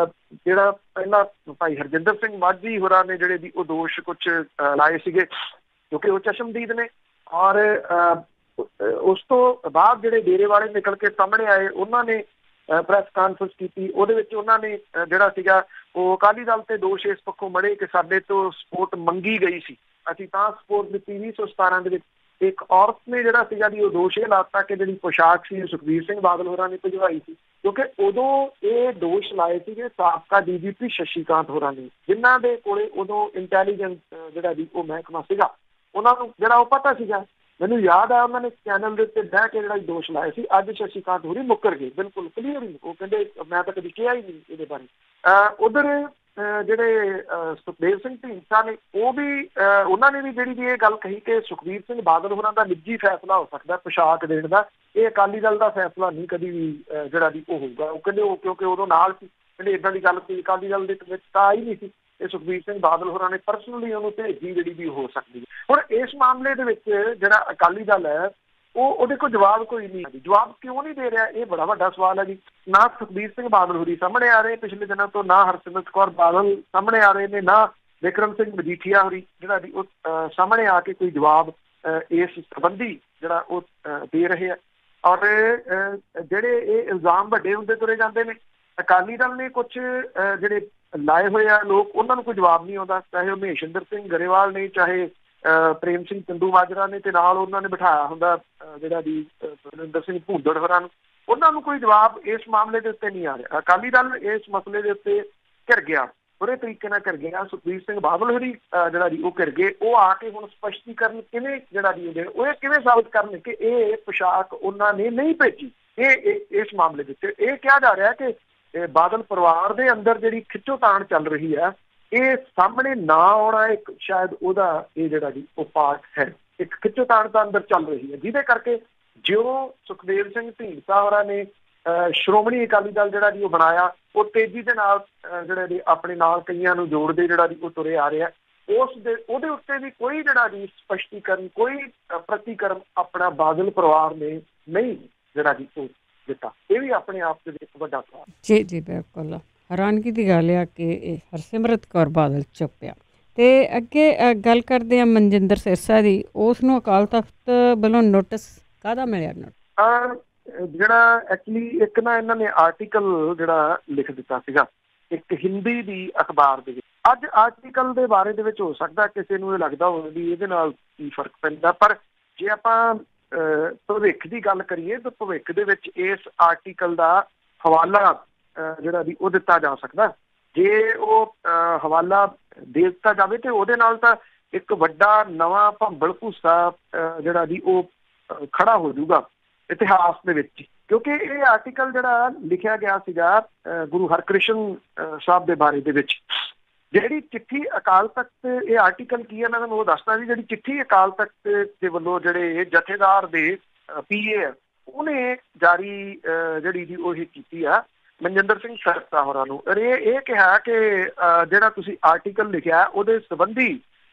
ਜਿਹੜਾ ਪਹਿਲਾਂ ਭਾਈ ਹਰਜਿੰਦਰ ਸਿੰਘ ਮਾਝੀ ਹੋਰਾਂ ਨੇ ਜਿਹੜੇ ਜੀ ਉਹ ਦੋਸ਼ ਕੁਛ ਲਾਏ ਸੀਗੇ ਕਿਉਂਕਿ ਉਹ ਚਸ਼ਮਦੀਦ ਨੇ, ਔਰ ਉਸ ਤੋਂ ਬਾਅਦ ਜਿਹੜੇ ਡੇਰੇ ਵਾਲੇ ਨਿਕਲ ਕੇ ਸਾਹਮਣੇ ਆਏ ਉਹਨਾਂ ਨੇ ਪ੍ਰੈਸ ਕਾਨਫਰੰਸ ਕੀਤੀ। ਉਹਦੇ ਵਿੱਚ ਉਹਨਾਂ ਨੇ ਜਿਹੜਾ ਸੀਗਾ ਉਹ ਅਕਾਲੀ ਦਲ ਤੇ ਦੋਸ਼ ਇਸ ਪੱਖੋਂ ਮੜੇ ਕਿ ਸਾਡੇ ਤੋਂ ਸਪੋਰਟ ਮੰਗੀ ਗਈ ਸੀ, ਅਸੀਂ ਤਾਂ ਸਪੋਰਟ ਦਿੱਤੀ। 2017 ਦੇ ਵਿੱਚ ਇੱਕ ਔਰਤ ਨੇ ਜਿਹੜਾ ਸੀਗਾ ਜੀ ਉਹ ਦੋਸ਼ ਇਹ ਲਾਤਾ ਕਿ ਜਿਹੜੀ ਪੋਸ਼ਾਕ ਸੀ ਸੁਖਬੀਰ ਸਿੰਘ ਬਾਦਲ ਹੋਰਾਂ ਨੇ ਭਜਵਾਈ ਸੀ, ਕਿਉਂਕਿ ਉਦੋਂ ਇਹ ਦੋਸ਼ ਲਾਏ ਸੀਗੇ ਸਾਬਕਾ DGP ਸ਼ਸ਼ੀ ਕਾਂਤ ਹੋਰਾਂ ਨੇ, ਜਿਨ੍ਹਾਂ ਦੇ ਕੋਲੇ ਉਦੋਂ ਇੰਟੈਲੀਜੈਂਸ ਜਿਹੜਾ ਜੀ ਉਹ ਮਹਿਕਮਾ ਸੀਗਾ। ਉਹਨਾਂ ਨੂੰ ਜਿਹੜਾ ਉਹ ਪਤਾ ਸੀਗਾ। ਮੈਨੂੰ ਯਾਦ ਆ ਉਹਨਾਂ ਨੇ ਚੈਨਲ ਦੇ ਉੱਤੇ ਬਹਿ ਕੇ ਜਿਹੜਾ ਦੋਸ਼ ਲਾਇਆ ਸੀ। ਅੱਜ ਸ਼ਸ਼ੀ ਕਾਂਤ ਹੋਰੀ ਮੁੱਕਰ ਗਏ, ਬਿਲਕੁਲ ਕਲੀਅਰ ਹੀ। ਉਹ ਕਹਿੰਦੇ ਮੈਂ ਤਾਂ ਕਦੀ ਕਿਹਾ ਹੀ ਨਹੀਂ ਇਹਦੇ ਬਾਰੇ। ਉਧਰ ਜਿਹੜੇ ਸੁਖਦੇਵ ਸਿੰਘ ਢੀਂਡਸਾ ਨੇ ਉਹ ਵੀ ਉਹਨਾਂ ਨੇ ਵੀ ਜਿਹੜੀ ਇਹ ਗੱਲ ਕਹੀ ਕਿ ਸੁਖਬੀਰ ਸਿੰਘ ਬਾਦਲ ਹੋਰਾਂ ਦਾ ਨਿੱਜੀ ਫੈਸਲਾ ਹੋ ਸਕਦਾ ਪੋਸ਼ਾਕ ਦੇਣ ਦਾ, ਇਹ ਅਕਾਲੀ ਦਲ ਦਾ ਫੈਸਲਾ ਨਹੀਂ ਕਦੀ ਵੀ ਜਿਹੜਾ ਜੀ ਉਹ ਹੋਊਗਾ। ਉਹ ਕਹਿੰਦੇ ਉਹ ਕਿਉਂਕਿ ਉਦੋਂ ਨਾਲ ਸੀ, ਕਹਿੰਦੇ ਇੱਦਾਂ ਦੀ ਗੱਲ ਕੋਈ ਅਕਾਲੀ ਦਲ ਦੇ ਵਿੱਚ ਤਾਂ ਆਈ ਨਹੀਂ ਸੀ। ਇਹ ਸੁਖਬੀਰ ਸਿੰਘ ਬਾਦਲ ਹੋਰਾਂ ਨੇ ਪਰਸਨਲੀ ਉਹਨੂੰ ਭੇਜੀ ਜਿਹੜੀ ਵੀ ਹੋ ਸਕਦੀ ਹੈ। ਹੁਣ ਇਸ ਮਾਮਲੇ ਦੇ ਵਿੱਚ ਜਿਹੜਾ ਅਕਾਲੀ ਦਲ ਹੈ ਉਹਦੇ ਕੋਲ ਜਵਾਬ ਕੋਈ ਨਹੀਂ। ਜਵਾਬ ਕਿਉਂ ਨਹੀਂ ਦੇ ਰਿਹਾ, ਇਹ ਬੜਾ ਵੱਡਾ ਸਵਾਲ ਹੈ ਜੀ। ਨਾ ਸੁਖਬੀਰ ਸਿੰਘ ਬਾਦਲ ਹੋਰੀ ਸਾਹਮਣੇ ਆ ਰਹੇ ਪਿਛਲੇ ਦਿਨਾਂ ਤੋਂ, ਨਾ ਹਰਸਿਮਰਤ ਕੌਰ ਬਾਦਲ ਸਾਹਮਣੇ ਆ ਰਹੇ ਨੇ, ਨਾ ਵਿਕਰਮ ਸਿੰਘ ਮਜੀਠੀਆ ਹੋਰੀ ਜਿਹੜਾ ਜੀ ਉਹ ਸਾਹਮਣੇ ਆ ਕੇ ਕੋਈ ਜਵਾਬ ਇਸ ਸੰਬੰਧੀ ਜਿਹੜਾ ਉਹ ਦੇ ਰਹੇ ਆ। ਔਰ ਜਿਹੜੇ ਇਹ ਇਲਜ਼ਾਮ ਵੱਡੇ ਹੁੰਦੇ ਤੁਰੇ ਜਾਂਦੇ ਨੇ। ਅਕਾਲੀ ਦਲ ਨੇ ਕੁਛ ਜਿਹੜੇ ਲਾਏ ਹੋਏ ਆ ਲੋਕ, ਉਹਨਾਂ ਨੂੰ ਕੋਈ ਜਵਾਬ ਨਹੀਂ ਆਉਂਦਾ, ਚਾਹੇ ਉਹ ਮਹੇਸ਼ਿੰਦਰ ਸਿੰਘ ਗਰੇਵਾਲ ਨੇ, ਚਾਹੇ ਪ੍ਰੇਮ ਸਿੰਘ ਚੰਦੂਮਾਜਰਾ ਨੇ, ਤੇ ਨਾਲ ਉਹਨਾਂ ਨੇ ਬਿਠਾਇਆ ਹੁੰਦਾ ਜਿਹੜਾ ਜੀ ਬਲਵਿੰਦਰ ਸਿੰਘ ਭੂੰਦੜ ਹੋਰਾਂ ਨੂੰ, ਉਹਨਾਂ ਨੂੰ ਕੋਈ ਜਵਾਬ ਇਸ ਮਾਮਲੇ ਦੇ ਉੱਤੇ ਨਹੀਂ ਆ ਰਿਹਾ। ਅਕਾਲੀ ਦਲ ਇਸ ਮਸਲੇ ਦੇ ਉੱਤੇ ਘਿਰ ਗਿਆ, ਬੁਰੇ ਤਰੀਕੇ ਨਾਲ ਘਿਰ ਗਿਆ। ਸੁਖਬੀਰ ਸਿੰਘ ਬਾਦਲ ਹੋਰੀ ਜਿਹੜਾ ਜੀ ਉਹ ਘਿਰ ਗਏ। ਉਹ ਆ ਕੇ ਹੁਣ ਸਪਸ਼ਟੀਕਰਨ ਕਿਵੇਂ ਜਿਹੜਾ ਜੀ ਉਹ ਇਹ ਕਿਵੇਂ ਸਾਬਿਤ ਕਰਨ ਕਿ ਇਹ ਪੋਸ਼ਾਕ ਉਹਨਾਂ ਨੇ ਨਹੀਂ ਭੇਜੀ। ਇਹ ਇਸ ਮਾਮਲੇ ਵਿੱਚ ਇਹ ਕਿਹਾ ਜਾ ਰਿਹਾ ਕਿ ਬਾਦਲ ਪਰਿਵਾਰ ਦੇ ਅੰਦਰ ਜਿਹੜੀ ਖਿੱਚੋਤਾਣ ਚੱਲ ਰਹੀ ਹੈ, ਇਹ ਸਾਹਮਣੇ ਨਾ ਆਉਣਾ ਇੱਕ ਸ਼ਾਇਦ ਉਹਦਾ ਇਹ ਜਿਹੜਾ ਜੀ ਉਹ ਪਾਰਟ ਹੈ। ਇੱਕ ਖਿੱਚੋਤਾਣ ਤਾਂ ਅੰਦਰ ਚੱਲ ਰਹੀ ਹੈ, ਜਿਹਦੇ ਕਰਕੇ ਜਿਉਂ ਸੁਖਦੇਵ ਸਿੰਘ ਢੀਂਡਸਾ ਹੋਰਾਂ ਨੇ ਸ਼੍ਰੋਮਣੀ ਅਕਾਲੀ ਦਲ ਜਿਹੜਾ ਜੀ ਉਹ ਬਣਾਇਆ, ਉਹ ਤੇਜ਼ੀ ਦੇ ਨਾਲ ਜਿਹੜਾ ਜੀ ਆਪਣੇ ਨਾਲ ਕਈਆਂ ਨੂੰ ਜੋੜਦੇ ਜਿਹੜਾ ਜੀ ਉਹ ਤੁਰੇ ਆ ਰਿਹਾ। ਉਹਦੇ ਉੱਤੇ ਵੀ ਕੋਈ ਜਿਹੜਾ ਜੀ ਸਪਸ਼ਟੀਕਰਨ, ਕੋਈ ਪ੍ਰਤੀਕਰਮ ਆਪਣਾ ਬਾਦਲ ਪਰਿਵਾਰ ਨੇ ਨਹੀਂ ਜਿਹੜਾ ਜੀ ਉਹ ਦਿੱਤਾ। ਇਹ ਵੀ ਆਪਣੇ ਆਪ ਦੇ ਇੱਕ ਵੱਡਾ ਸਵਾਲ।
ਜੀ ਜੀ ਬਿਲਕੁਲ ਹੈਰਾਨਗੀ ਦੀ ਗੱਲ ਆ ਕਿ ਇਹ ਹਰਸਿਮਰਤ ਕੌਰ ਬਾਦਲ ਚੁੱਪ ਆ। ਤੇ ਅੱਗੇ ਗੱਲ ਕਰਦੇ ਆ ਮਨਜਿੰਦਰ ਸਿਰਸਾ ਦੀ। ਉਸ ਨੂੰ ਅਕਾਲ ਤਖਤ ਵੱਲੋਂ ਨੋਟਿਸ ਕਾਹਦਾ ਮਿਲਿਆ?
ਜਿਹੜਾ ਐਕਚੁਅਲੀ ਇੱਕ ਨਾ ਇਹਨਾਂ ਨੇ ਆਰਟੀਕਲ ਜਿਹੜਾ ਲਿਖ ਦਿੱਤਾ ਸੀਗਾ ਇੱਕ ਹਿੰਦੀ ਦੀ ਅਖਬਾਰ ਦੇ ਵਿੱਚ। ਅੱਜ ਆਰਟੀਕਲ ਦੇ ਬਾਰੇ ਦੇ ਵਿੱਚ ਹੋ ਸਕਦਾ ਕਿਸੇ ਨੂੰ ਇਹ ਲੱਗਦਾ ਹੋਵੇ ਵੀ ਇਹਦੇ ਨਾਲ ਕੀ ਫਰਕ ਪੈਂਦਾ, ਪਰ ਜੇ ਆਪਾਂ ਭਵਿੱਖ ਦੀ ਗੱਲ ਕਰੀਏ ਤਾਂ ਭਵਿੱਖ ਦੇ ਵਿੱਚ ਇਸ ਆਰਟੀਕਲ ਦਾ ਹਵਾਲਾ ਜਿਹੜਾ ਵੀ ਉਹ ਦਿੱਤਾ ਜਾ ਸਕਦਾ। ਜੇ ਉਹ ਹਵਾਲਾ ਦੇ ਦਿੱਤਾ ਜਾਵੇ ਤੇ ਉਹਦੇ ਨਾਲ ਤਾਂ ਇੱਕ ਵੱਡਾ ਨਵਾਂ ਭੰਬਲ ਭੂਸਾ ਜਿਹੜਾ ਵੀ ਉਹ ਖੜਾ ਹੋ ਜਾਊਗਾ ਇਤਿਹਾਸ ਦੇ ਵਿੱਚ, ਕਿਉਂਕਿ ਇਹ ਆਰਟੀਕਲ ਜਿਹੜਾ ਲਿਖਿਆ ਗਿਆ ਸੀਗਾ ਗੁਰੂ ਹਰਕ੍ਰਿਸ਼ਨ ਸਾਹਿਬ ਦੇ ਬਾਰੇ ਦੇ ਵਿੱਚ। ਜਿਹੜੀ ਚਿੱਠੀ ਅਕਾਲ ਤਖਤ, ਇਹ ਆਰਟੀਕਲ ਕੀ ਹੈ ਮੈਂ ਤੁਹਾਨੂੰ ਉਹ ਦੱਸਦਾ ਜੀ। ਜਿਹੜੀ ਚਿੱਠੀ ਅਕਾਲ ਤਖਤ ਦੇ ਵੱਲੋਂ ਜਿਹੜੇ ਜਥੇਦਾਰ ਦੇ PA ਆ ਉਹਨੇ ਜਾਰੀ ਜਿਹੜੀ ਜੀ ਉਹ ਕੀਤੀ ਆ ਮਨਜਿੰਦਰ ਸਿੰਘ ਸਿਰਸਾ ਹੋਰਾਂ ਨੂੰ। ਇਹ ਕਿਹਾ ਕਿ ਜਿਹੜਾ ਤੁਸੀਂ ਆਰਟੀਕਲ ਲਿਖਿਆ ਉਹਦੇ ਸੰਬੰਧੀ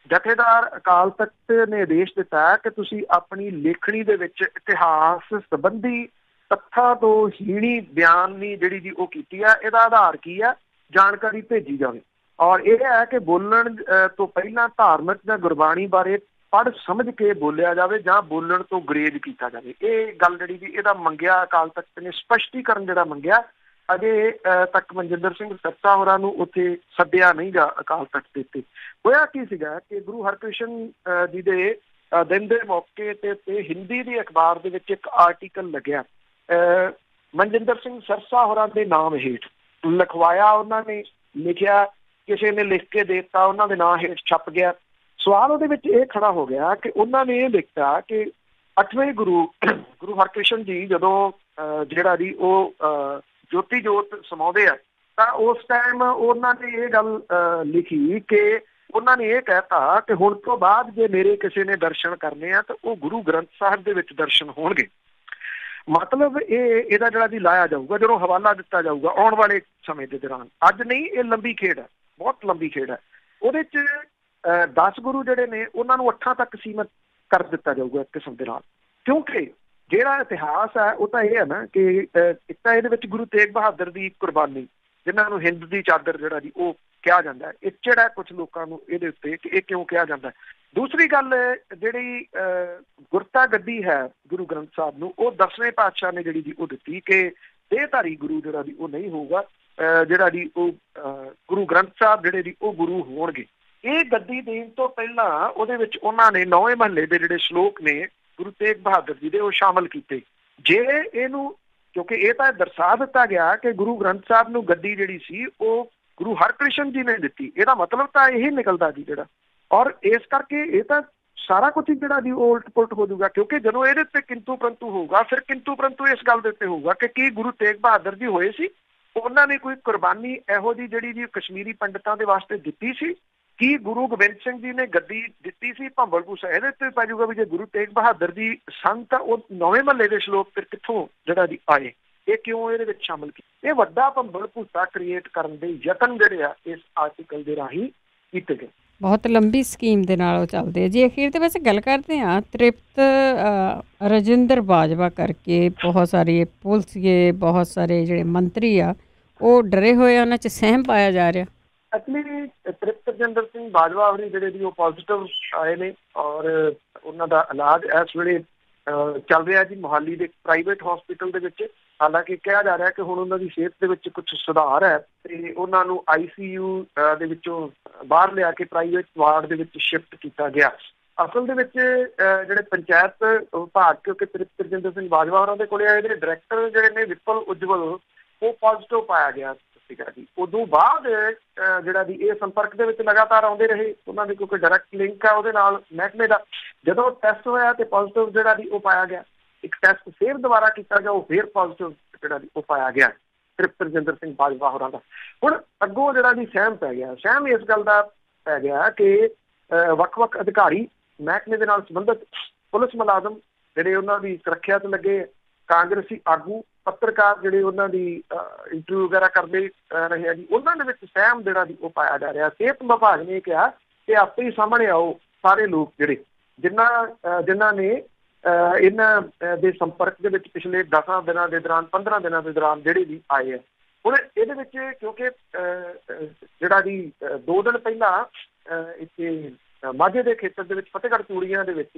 ਜਥੇਦਾਰ ਅਕਾਲ ਤਖਤ ਨੇ ਆਦੇਸ਼ ਦਿੱਤਾ ਕਿ ਤੁਸੀਂ ਆਪਣੀ ਲੇਖਣੀ ਦੇ ਵਿੱਚ ਇਤਿਹਾਸ ਸੰਬੰਧੀ ਤੱਥਾਂ ਤੋਂ ਹੀਣੀ ਬਿਆਨੀ ਜਿਹੜੀ ਜੀ ਉਹ ਕੀਤੀ ਆ, ਇਹਦਾ ਆਧਾਰ ਕੀ ਆ, ਜਾਣਕਾਰੀ ਭੇਜੀ ਜਾਵੇ। ਔਰ ਇਹ ਹੈ ਕਿ ਬੋਲਣ ਤੋਂ ਪਹਿਲਾਂ ਧਾਰਮਿਕ ਜਾਂ ਗੁਰਬਾਣੀ ਬਾਰੇ ਪੜ੍ਹ ਸਮਝ ਕੇ ਬੋਲਿਆ ਜਾਵੇ ਜਾਂ ਬੋਲਣ ਤੋਂ ਗੁਰੇਜ਼ ਕੀਤਾ ਜਾਵੇ। ਇਹ ਗੱਲ ਜਿਹੜੀ ਜੀ ਇਹਦਾ ਮੰਗਿਆ ਅਕਾਲ ਤਖਤ ਨੇ, ਸਪਸ਼ਟੀਕਰਨ ਜਿਹੜਾ ਮੰਗਿਆ। ਅਜੇ ਤੱਕ ਮਨਜਿੰਦਰ ਸਿੰਘ ਸਿਰਸਾ ਹੋਰਾਂ ਨੂੰ ਉੱਥੇ ਸੱਦਿਆ ਨਹੀਂ ਗਾ ਅਕਾਲ ਤਖਤ ਦੇ ਉੱਤੇ। ਹੋਇਆ ਕੀ ਸੀਗਾ ਕਿ ਗੁਰੂ ਹਰਕ੍ਰਿਸ਼ਨ ਜੀ ਦੇ ਦਿਨ ਦੇ ਮੌਕੇ ਤੇ ਹਿੰਦੀ ਦੀ ਅਖਬਾਰ ਦੇ ਵਿੱਚ ਇੱਕ ਆਰਟੀਕਲ ਲੱਗਿਆ ਮਨਜਿੰਦਰ ਸਿੰਘ ਸਿਰਸਾ ਹੋਰਾਂ ਦੇ ਨਾਮ ਹੇਠ ਲਿਖਵਾਇਆ। ਉਹਨਾਂ ਨੇ ਲਿਖਿਆ, ਕਿਸੇ ਨੇ ਲਿਖ ਕੇ ਦੇ ਦਿੱਤਾ, ਉਹਨਾਂ ਦੇ ਨਾਂ ਹੇਠ ਛਪ ਗਿਆ। ਸਵਾਲ ਉਹਦੇ ਵਿੱਚ ਇਹ ਖੜਾ ਹੋ ਗਿਆ ਕਿ ਉਹਨਾਂ ਨੇ ਇਹ ਲਿਖਤਾ ਕਿ 8ਵੇਂ ਗੁਰੂ ਹਰਕ੍ਰਿਸ਼ਨ ਜੀ ਜਦੋਂ ਜਿਹੜਾ ਜੀ ਉਹ ਜੋਤੀ ਜੋਤ ਸਮਾਉਂਦੇ ਆ ਤਾਂ ਉਸ ਟਾਈਮ ਉਹਨਾਂ ਨੇ ਇਹ ਗੱਲ ਲਿਖੀ ਕਿ ਉਹਨਾਂ ਨੇ ਇਹ ਕਹਿਤਾ ਕਿ ਹੁਣ ਤੋਂ ਬਾਅਦ ਜੇ ਮੇਰੇ ਕਿਸੇ ਨੇ ਦਰਸ਼ਨ ਕਰਨੇ ਆ ਤਾਂ ਉਹ ਗੁਰੂ ਗ੍ਰੰਥ ਸਾਹਿਬ ਦੇ ਵਿੱਚ ਦਰਸ਼ਨ ਹੋਣਗੇ। ਮਤਲਬ ਇਹਦਾ ਜਿਹੜਾ ਜੀ ਲਾਇਆ ਜਾਊਗਾ, ਜਦੋਂ ਹਵਾਲਾ ਦਿੱਤਾ ਜਾਊਗਾ ਆਉਣ ਵਾਲੇ ਸਮੇਂ ਦੇ ਦੌਰਾਨ। ਅੱਜ ਨਹੀਂ, ਇਹ ਲੰਬੀ ਖੇਡ ਹੈ, ਬਹੁਤ ਲੰਬੀ ਖੇਡ ਹੈ। ਉਹਦੇ 'ਚ 10 ਗੁਰੂ ਜਿਹੜੇ ਨੇ ਉਹਨਾਂ ਨੂੰ 8 ਤੱਕ ਸੀਮਤ ਕਰ ਦਿੱਤਾ ਜਾਊਗਾ ਇੱਕ ਕਿਸਮ ਦੇ ਨਾਲ, ਕਿਉਂਕਿ ਜਿਹੜਾ ਇਤਿਹਾਸ ਹੈ ਉਹ ਤਾਂ ਇਹ ਹੈ ਨਾ ਕਿ ਇੱਕ ਤਾਂ ਇਹਦੇ ਵਿੱਚ ਗੁਰੂ ਤੇਗ ਬਹਾਦਰ ਦੀ ਕੁਰਬਾਨੀ, ਜਿਨ੍ਹਾਂ ਨੂੰ ਹਿੰਦ ਦੀ ਚਾਦਰ ਜਿਹੜਾ ਜੀ ਉਹ ਕਿਹਾ ਜਾਂਦਾ, ਇਹ ਚਿਹੜਾ ਕੁਝ ਲੋਕਾਂ ਨੂੰ ਇਹਦੇ ਉੱਤੇ ਕਿ ਇਹ ਕਿਉਂ ਕਿਹਾ ਜਾਂਦਾ। ਦੂਸਰੀ ਗੱਲ ਜਿਹੜੀ ਗੁਰਤਾ ਗੱਦੀ ਹੈ ਗੁਰੂ ਗ੍ਰੰਥ ਸਾਹਿਬ ਨੂੰ, ਉਹ 10ਵੇਂ ਪਾਤਸ਼ਾਹ ਨੇ ਜਿਹੜੀ ਜੀ ਉਹ ਦਿੱਤੀ ਕਿ ਦੇਹਧਾਰੀ ਗੁਰੂ ਜਿਹੜਾ ਜੀ ਉਹ ਨਹੀਂ ਹੋਊਗਾ, ਜਿਹੜਾ ਜੀ ਉਹ ਗੁਰੂ ਗ੍ਰੰਥ ਸਾਹਿਬ ਜਿਹੜੇ ਜੀ ਉਹ ਗੁਰੂ ਹੋਣਗੇ। ਇਹ ਗੱਦੀ ਦੇਣ ਤੋਂ ਪਹਿਲਾਂ ਉਹਦੇ ਵਿੱਚ ਉਹਨਾਂ ਨੇ 9ਵੇਂ ਮਹੱਲੇ ਦੇ ਜਿਹੜੇ ਸ਼ਲੋਕ ਨੇ ਗੁਰੂ ਤੇਗ ਬਹਾਦਰ ਜੀ ਦੇ, ਉਹ ਸ਼ਾਮਲ ਕੀਤੇ। ਜੇ ਇਹਨੂੰ, ਕਿਉਂਕਿ ਇਹ ਤਾਂ ਦਰਸਾ ਦਿੱਤਾ ਗਿਆ ਕਿ ਗੁਰੂ ਗ੍ਰੰਥ ਸਾਹਿਬ ਨੂੰ ਗੱਦੀ ਜਿਹੜੀ ਸੀ ਉਹ ਗੁਰੂ ਹਰਕ੍ਰਿਸ਼ਨ ਜੀ ਨੇ ਦਿੱਤੀ, ਇਹਦਾ ਮਤਲਬ ਤਾਂ ਇਹੀ ਨਿਕਲਦਾ ਜੀ ਜਿਹੜਾ। ਔਰ ਇਸ ਕਰਕੇ ਇਹ ਤਾਂ ਸਾਰਾ ਕੁਝ ਜਿਹੜਾ ਜੀ ਉਹ ਉਲਟ ਪੁਲਟ ਹੋ ਜਾਊਗਾ, ਕਿਉਂਕਿ ਜਦੋਂ ਇਹਦੇ ਉੱਤੇ ਕਿੰਤੂ ਪ੍ਰੰਤੂ ਹੋਊਗਾ, ਫਿਰ ਕਿੰਤੂ ਪ੍ਰੰਤੂ ਇਸ ਗੱਲ ਦੇ ਉੱਤੇ ਹੋਊਗਾ ਕਿ ਕੀ ਗੁਰੂ ਤੇਗ ਬਹਾਦਰ ਜੀ ਹੋਏ ਸੀ, ਉਹਨਾਂ ਨੇ ਕੋਈ ਕੁਰਬਾਨੀ ਇਹੋ ਜਿਹੀ ਜਿਹੜੀ ਜੀ ਕਸ਼ਮੀਰੀ ਪੰਡਤਾਂ ਦੇ ਵਾਸਤੇ ਦਿੱਤੀ ਸੀ? ਕੀ ਗੁਰੂ ਗੋਬਿੰਦ ਸਿੰਘ ਜੀ ਨੇ ਗੱਦੀ ਦਿੱਤੀ ਸੀ? ਭੰਬਲ ਭੂਸਾ ਇਹਦੇ ਉੱਤੇ ਪੈ ਜਾਊਗਾ ਵੀ ਜੇ ਗੁਰੂ ਤੇਗ ਬਹਾਦਰ ਜੀ ਸਨ ਤਾਂ ਉਹ 9ਵੇਂ ਮਹੱਲੇ ਦੇ ਸ਼ਲੋਕ ਫਿਰ ਕਿੱਥੋਂ ਜਿਹੜਾ ਜੀ ਆਏ, ਇਹ ਕਿਉਂ ਇਹਦੇ ਵਿੱਚ ਸ਼ਾਮਲ ਕੀਤੇ? ਇਹ ਵੱਡਾ ਭੰਬਲ ਭੂਸਾ ਕ੍ਰੀਏਟ ਕਰਨ ਦੇ ਯਤਨ ਜਿਹੜੇ ਆ ਇਸ ਆਰਟੀਕਲ ਦੇ ਰਾਹੀਂ ਕੀਤੇ ਗਏ।
ਬਹੁਤ ਲੰਬੀ ਸਕੀਮ ਦੇ ਨਾਲ ਉਹ ਚੱਲਦੇ ਆ ਜੀ। ਅਖੀਰ ਤੇ ਵੈਸੇ ਗੱਲ ਕਰਦੇ ਹਾਂ ਤ੍ਰਿਪਤ ਰਜਿੰਦਰ ਬਾਜਵਾ ਕਰਕੇ ਬਹੁਤ ਸਾਰੇ ਪੁਲਿਸੀਏ, ਬਹੁਤ ਸਾਰੇ ਜਿਹੜੇ ਮੰਤਰੀ ਆ ਉਹ ਡਰੇ ਹੋਏ ਆ, ਉਹਨਾਂ 'ਚ ਸਹਿਮ ਪਾਇਆ ਜਾ ਰਿਹਾ।
ਐਕਚੁਅਲੀ ਤ੍ਰਿਪਤ ਰਜਿੰਦਰ ਸਿੰਘ ਬਾਜਵਾ ਹੋਰੀ ਜਿਹੜੇ ਜੀ ਉਹ ਪੋਜ਼ੀਟਿਵ ਆਏ ਨੇ ਔਰ ਉਹਨਾਂ ਦਾ ਇਲਾਜ ਇਸ ਵੇਲੇ ਚੱਲ ਰਿਹਾ ਜੀ ਮੋਹਾਲੀ ਦੇ ਪ੍ਰਾਈਵੇਟ ਹਸਪੀਟਲ ਦੇ ਵਿੱਚ। ਹਾਲਾਂਕਿ ਕਿਹਾ ਜਾ ਰਿਹਾ ਕਿ ਹੁਣ ਉਹਨਾਂ ਦੀ ਸਿਹਤ ਦੇ ਵਿੱਚ ਕੁਝ ਸੁਧਾਰ ਹੈ ਤੇ ਉਹਨਾਂ ਨੂੰ ICU ਦੇ ਵਿੱਚੋਂ ਬਾਹਰ ਲਿਆ ਕੇ ਪ੍ਰਾਈਵੇਟ ਵਾਰਡ ਦੇ ਵਿੱਚ ਸ਼ਿਫਟ ਕੀਤਾ ਗਿਆ। ਅਸਲ ਦੇ ਵਿੱਚ ਜਿਹੜੇ ਪੰਚਾਇਤ ਵਿਭਾਗ, ਕਿਉਂਕਿ ਤ੍ਰਿਪਤ ਰਜਿੰਦਰ ਸਿੰਘ ਬਾਜਵਾ ਹੋਰਾਂ ਦੇ ਕੋਲੇ ਇਹਦੇ ਡਾਇਰੈਕਟਰ ਜਿਹੜੇ ਨੇ ਵਿਪਲ ਉਜਵਲ, ਉਹ ਪੋਜ਼ੀਟਿਵ ਪਾਇਆ ਗਿਆ ਸੀਗਾ ਜੀ। ਉਦੋਂ ਬਾਅਦ ਜਿਹੜਾ ਜੀ ਇਹ ਸੰਪਰਕ ਦੇ ਵਿੱਚ ਲਗਾਤਾਰ ਆਉਂਦੇ ਰਹੇ, ਉਹਨਾਂ ਦੀ ਕਿਉਂਕਿ ਡਾਇਰੈਕਟ ਲਿੰਕ ਆ ਉਹਦੇ ਨਾਲ ਮਹਿਕਮੇ ਦਾ। ਜਦੋਂ ਟੈਸਟ ਹੋਇਆ ਤੇ ਪੋਜ਼ੀਟਿਵ ਜਿਹੜਾ ਜੀ ਉਹ ਪਾਇਆ ਗਿਆ, ਇੱਕ ਟੈਸਟ ਫਿਰ ਦੁਬਾਰਾ ਕੀਤਾ ਗਿਆ, ਉਹ ਫਿਰ ਪੋਜ਼ੀਟਿਵ ਜਿਹੜਾ ਜੀ ਉਹ ਪਾਇਆ ਗਿਆ ਤ੍ਰਿਪਤ ਰਜਿੰਦਰ ਸਿੰਘ ਬਾਜਵਾ ਹੋਰਾਂ ਦਾ। ਹੁਣ ਅੱਗੋਂ ਜਿਹੜਾ ਜੀ ਸਹਿਮ ਪੈ ਗਿਆ, ਸਹਿਮ ਇਸ ਗੱਲ ਦਾ ਪੈ ਗਿਆ ਕਿ ਵੱਖ-ਵੱਖ ਅਧਿਕਾਰੀ, ਮਹਿਕਮੇ ਦੇ ਨਾਲ ਸੰਬੰਧਿਤ ਪੁਲਿਸ ਮੁਲਾਜ਼ਮ ਜਿਹੜੇ ਉਹਨਾਂ ਦੀ ਸੁਰੱਖਿਆ 'ਚ ਲੱਗੇ, ਕਾਂਗਰਸੀ ਆਗੂ, ਪੱਤਰਕਾਰ ਜਿਹੜੇ ਉਹਨਾਂ ਦੀ ਇੰਟਰਵਿਊ ਵਗੈਰਾ ਕਰਦੇ ਰਹੇ ਆ ਜੀ, ਉਹਨਾਂ ਦੇ ਵਿੱਚ ਸਹਿਮ ਜਿਹੜਾ ਜੀ ਉਹ ਪਾਇਆ ਜਾ ਰਿਹਾ। ਸਿਹਤ ਵਿਭਾਗ ਨੇ ਕਿਹਾ ਕਿ ਆਪੇ ਹੀ ਸਾਹਮਣੇ ਆਓ ਸਾਰੇ ਲੋਕ ਜਿਹੜੇ ਜਿਨ੍ਹਾਂ ਨੇ ਇਹਨਾਂ ਦੇ ਸੰਪਰਕ ਦੇ ਵਿੱਚ ਪਿਛਲੇ 10 ਦਿਨਾਂ ਦੇ ਦੌਰਾਨ, 15 ਦਿਨਾਂ ਦੇ ਦੌਰਾਨ ਜਿਹੜੇ ਵੀ ਆਏ ਆ। ਹੁਣ ਇਹਦੇ ਵਿੱਚ ਕਿਉਂਕਿ ਜਿਹੜਾ ਜੀ 2 ਦਿਨ ਪਹਿਲਾਂ ਇੱਥੇ ਮਾਝੇ ਦੇ ਖੇਤਰ ਦੇ ਵਿੱਚ ਫਤਿਹਗੜ੍ਹ ਚੂੜੀਆਂ ਦੇ ਵਿੱਚ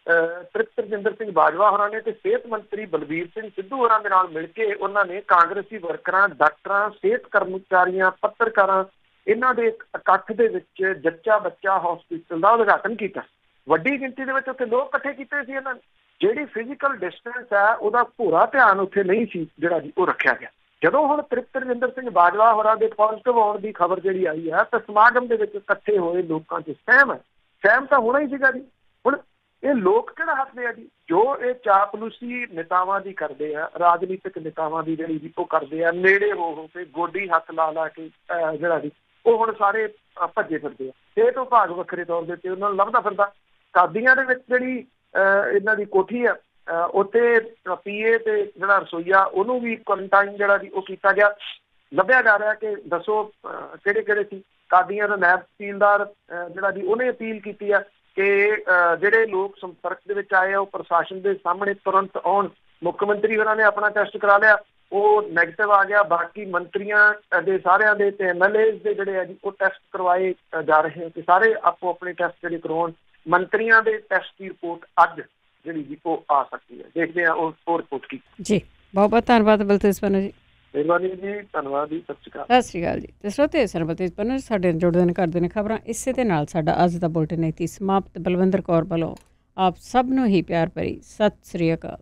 ਤ੍ਰਿਪਤ ਰਜਿੰਦਰ ਸਿੰਘ ਬਾਜਵਾ ਹੋਰਾਂ ਨੇ ਤੇ ਸਿਹਤ ਮੰਤਰੀ ਬਲਬੀਰ ਸਿੰਘ ਸਿੱਧੂ ਹੋਰਾਂ ਦੇ ਨਾਲ ਮਿਲ ਕੇ ਉਹਨਾਂ ਨੇ ਕਾਂਗਰਸੀ ਵਰਕਰਾਂ, ਡਾਕਟਰਾਂ, ਸਿਹਤ ਕਰਮਚਾਰੀਆਂ, ਪੱਤਰਕਾਰਾਂ, ਇਹਨਾਂ ਦੇ ਇਕੱਠ ਦੇ ਵਿੱਚ ਜੱਚਾ ਬੱਚਾ ਹਸਪੀਟਲ ਦਾ ਉਦਘਾਟਨ ਕੀਤਾ। ਵੱਡੀ ਗਿਣਤੀ ਦੇ ਵਿੱਚ ਉੱਥੇ ਲੋਕ ਇਕੱਠੇ ਕੀਤੇ ਸੀ। ਇਹਨਾਂ ਨੇ ਜਿਹੜੀ ਫਿਜ਼ੀਕਲ ਡਿਸਟੈਂਸ ਹੈ ਉਹਦਾ ਪੂਰਾ ਧਿਆਨ ਉੱਥੇ ਨਹੀਂ ਸੀ ਜਿਹੜਾ ਜੀ ਉਹ ਰੱਖਿਆ ਗਿਆ। ਜਦੋਂ ਹੁਣ ਤ੍ਰਿਪਤ ਰਜਿੰਦਰ ਸਿੰਘ ਬਾਜਵਾ ਹੋਰਾਂ ਦੇ ਪੋਜ਼ੀਟਿਵ ਆਉਣ ਦੀ ਖਬਰ ਜਿਹੜੀ ਆਈ ਹੈ ਤਾਂ ਸਮਾਗਮ ਦੇ ਵਿੱਚ ਇਕੱਠੇ ਹੋਏ ਲੋਕਾਂ 'ਚ ਸਹਿਮ ਤਾਂ ਹੋਣਾ ਹੀ ਸੀਗਾ ਜੀ। ਹੁਣ ਇਹ ਲੋਕ ਕਿਹੜਾ ਹੱਸਦੇ ਆ ਜੀ, ਜੋ ਇਹ ਚਾਪਲੂਸੀ ਨੇਤਾਵਾਂ ਦੀ ਕਰਦੇ ਆ, ਰਾਜਨੀਤਿਕ ਨੇਤਾਵਾਂ ਦੀ ਜਿਹੜੀ ਜੀ ਉਹ ਕਰਦੇ ਆ, ਨੇੜੇ ਹੋ ਕੇ ਗੋਡੀ ਹੱਥ ਲਾ ਕੇ ਜਿਹੜਾ ਜੀ ਉਹ ਹੁਣ ਸਾਰੇ ਭੱਜੇ ਫਿਰਦੇ ਆ। ਸਿਹਤ ਵਿਭਾਗ ਵੱਖਰੇ ਤੌਰ ਦੇ ਉੱਤੇ ਉਹਨਾਂ ਨੂੰ ਲੱਭਦਾ ਫਿਰਦਾ। ਕਾਦੀਆਂ ਦੇ ਵਿੱਚ ਜਿਹੜੀ ਇਹਨਾਂ ਦੀ ਕੋਠੀ ਆ, ਉੱਥੇ PA ਤੇ ਜਿਹੜਾ ਰਸੋਈਆ ਉਹਨੂੰ ਵੀ ਕੁਆਰੰਟਾਈਨ ਜਿਹੜਾ ਜੀ ਉਹ ਕੀਤਾ ਗਿਆ। ਲੱਭਿਆ ਜਾ ਰਿਹਾ ਕਿ ਦੱਸੋ ਕਿਹੜੇ ਸੀ। ਕਾਦੀਆਂ ਦਾ ਨਾਇਬ ਤਹਿਸੀਲਦਾਰ ਜਿਹੜਾ ਜੀ ਉਹਨੇ ਅਪੀਲ ਕੀਤੀ ਆ ਕਿ ਜਿਹੜੇ ਲੋਕ ਸੰਪਰਕ ਦੇ ਵਿੱਚ ਆਏ ਆ ਉਹ ਪ੍ਰਸ਼ਾਸਨ ਦੇ ਸਾਹਮਣੇ ਤੁਰੰਤ ਆਉਣ। ਮੁੱਖ ਮੰਤਰੀ ਹੋਰਾਂ ਨੇ ਆਪਣਾ ਟੈਸਟ ਕਰਾ ਲਿਆ, ਉਹ ਨੈਗੇਟਿਵ ਆ ਗਿਆ। ਬਾਕੀ ਮੰਤਰੀਆਂ ਦੇ ਸਾਰਿਆਂ ਦੇ ਤੇ MLAs ਦੇ ਜਿਹੜੇ ਆ ਜੀ ਉਹ ਟੈਸਟ ਕਰਵਾਏ ਜਾ ਰਹੇ ਆ ਕਿ ਸਾਰੇ ਆਪੋ ਆਪਣੇ ਟੈਸਟ ਜਿਹੜੇ ਕਰਵਾਉਣ। ਮੰਤਰੀਆਂ ਦੇ ਟੈਸਟ ਦੀ ਰਿਪੋਰਟ ਅੱਜ ਜਿਹੜੀ ਜੀ ਉਹ ਆ ਸਕਦੀ ਹੈ। ਦੇਖਦੇ ਹਾਂ ਉਹ ਰਿਪੋਰਟ ਕੀ
ਜੀ। ਬਹੁਤ ਬਹੁਤ ਧੰਨਵਾਦ ਬਲਤੇਜ ਪੰਨੂ ਜੀ।
ਮਿਹਰਬਾਨੀ ਜੀ, ਧੰਨਵਾਦ ਜੀ, ਸਤਿ ਸ਼੍ਰੀ ਅਕਾਲ।
ਸਤਿ ਸ਼੍ਰੀ ਅਕਾਲ ਜੀ। ਤੇ ਸਰੋਤੇ ਸਨ ਬਲਤੇਜ ਪੰਨੂ ਸਾਡੇ ਨਾਲ ਜੁੜਦੇ ਨੇ, ਕਰਦੇ ਨੇ ਖਬਰਾਂ। ਇਸੇ ਦੇ ਨਾਲ ਸਾਡਾ ਅੱਜ ਦਾ ਬੁਲਟਨ ਇੱਥੇ ਸਮਾਪਤ। ਬਲਵਿੰਦਰ ਕੌਰ ਵੱਲੋਂ ਆਪ ਸਭ ਨੂੰ ਹੀ ਪਿਆਰ ਭਰੀ ਸਤਿ ਸ਼੍ਰੀ ਅਕਾਲ।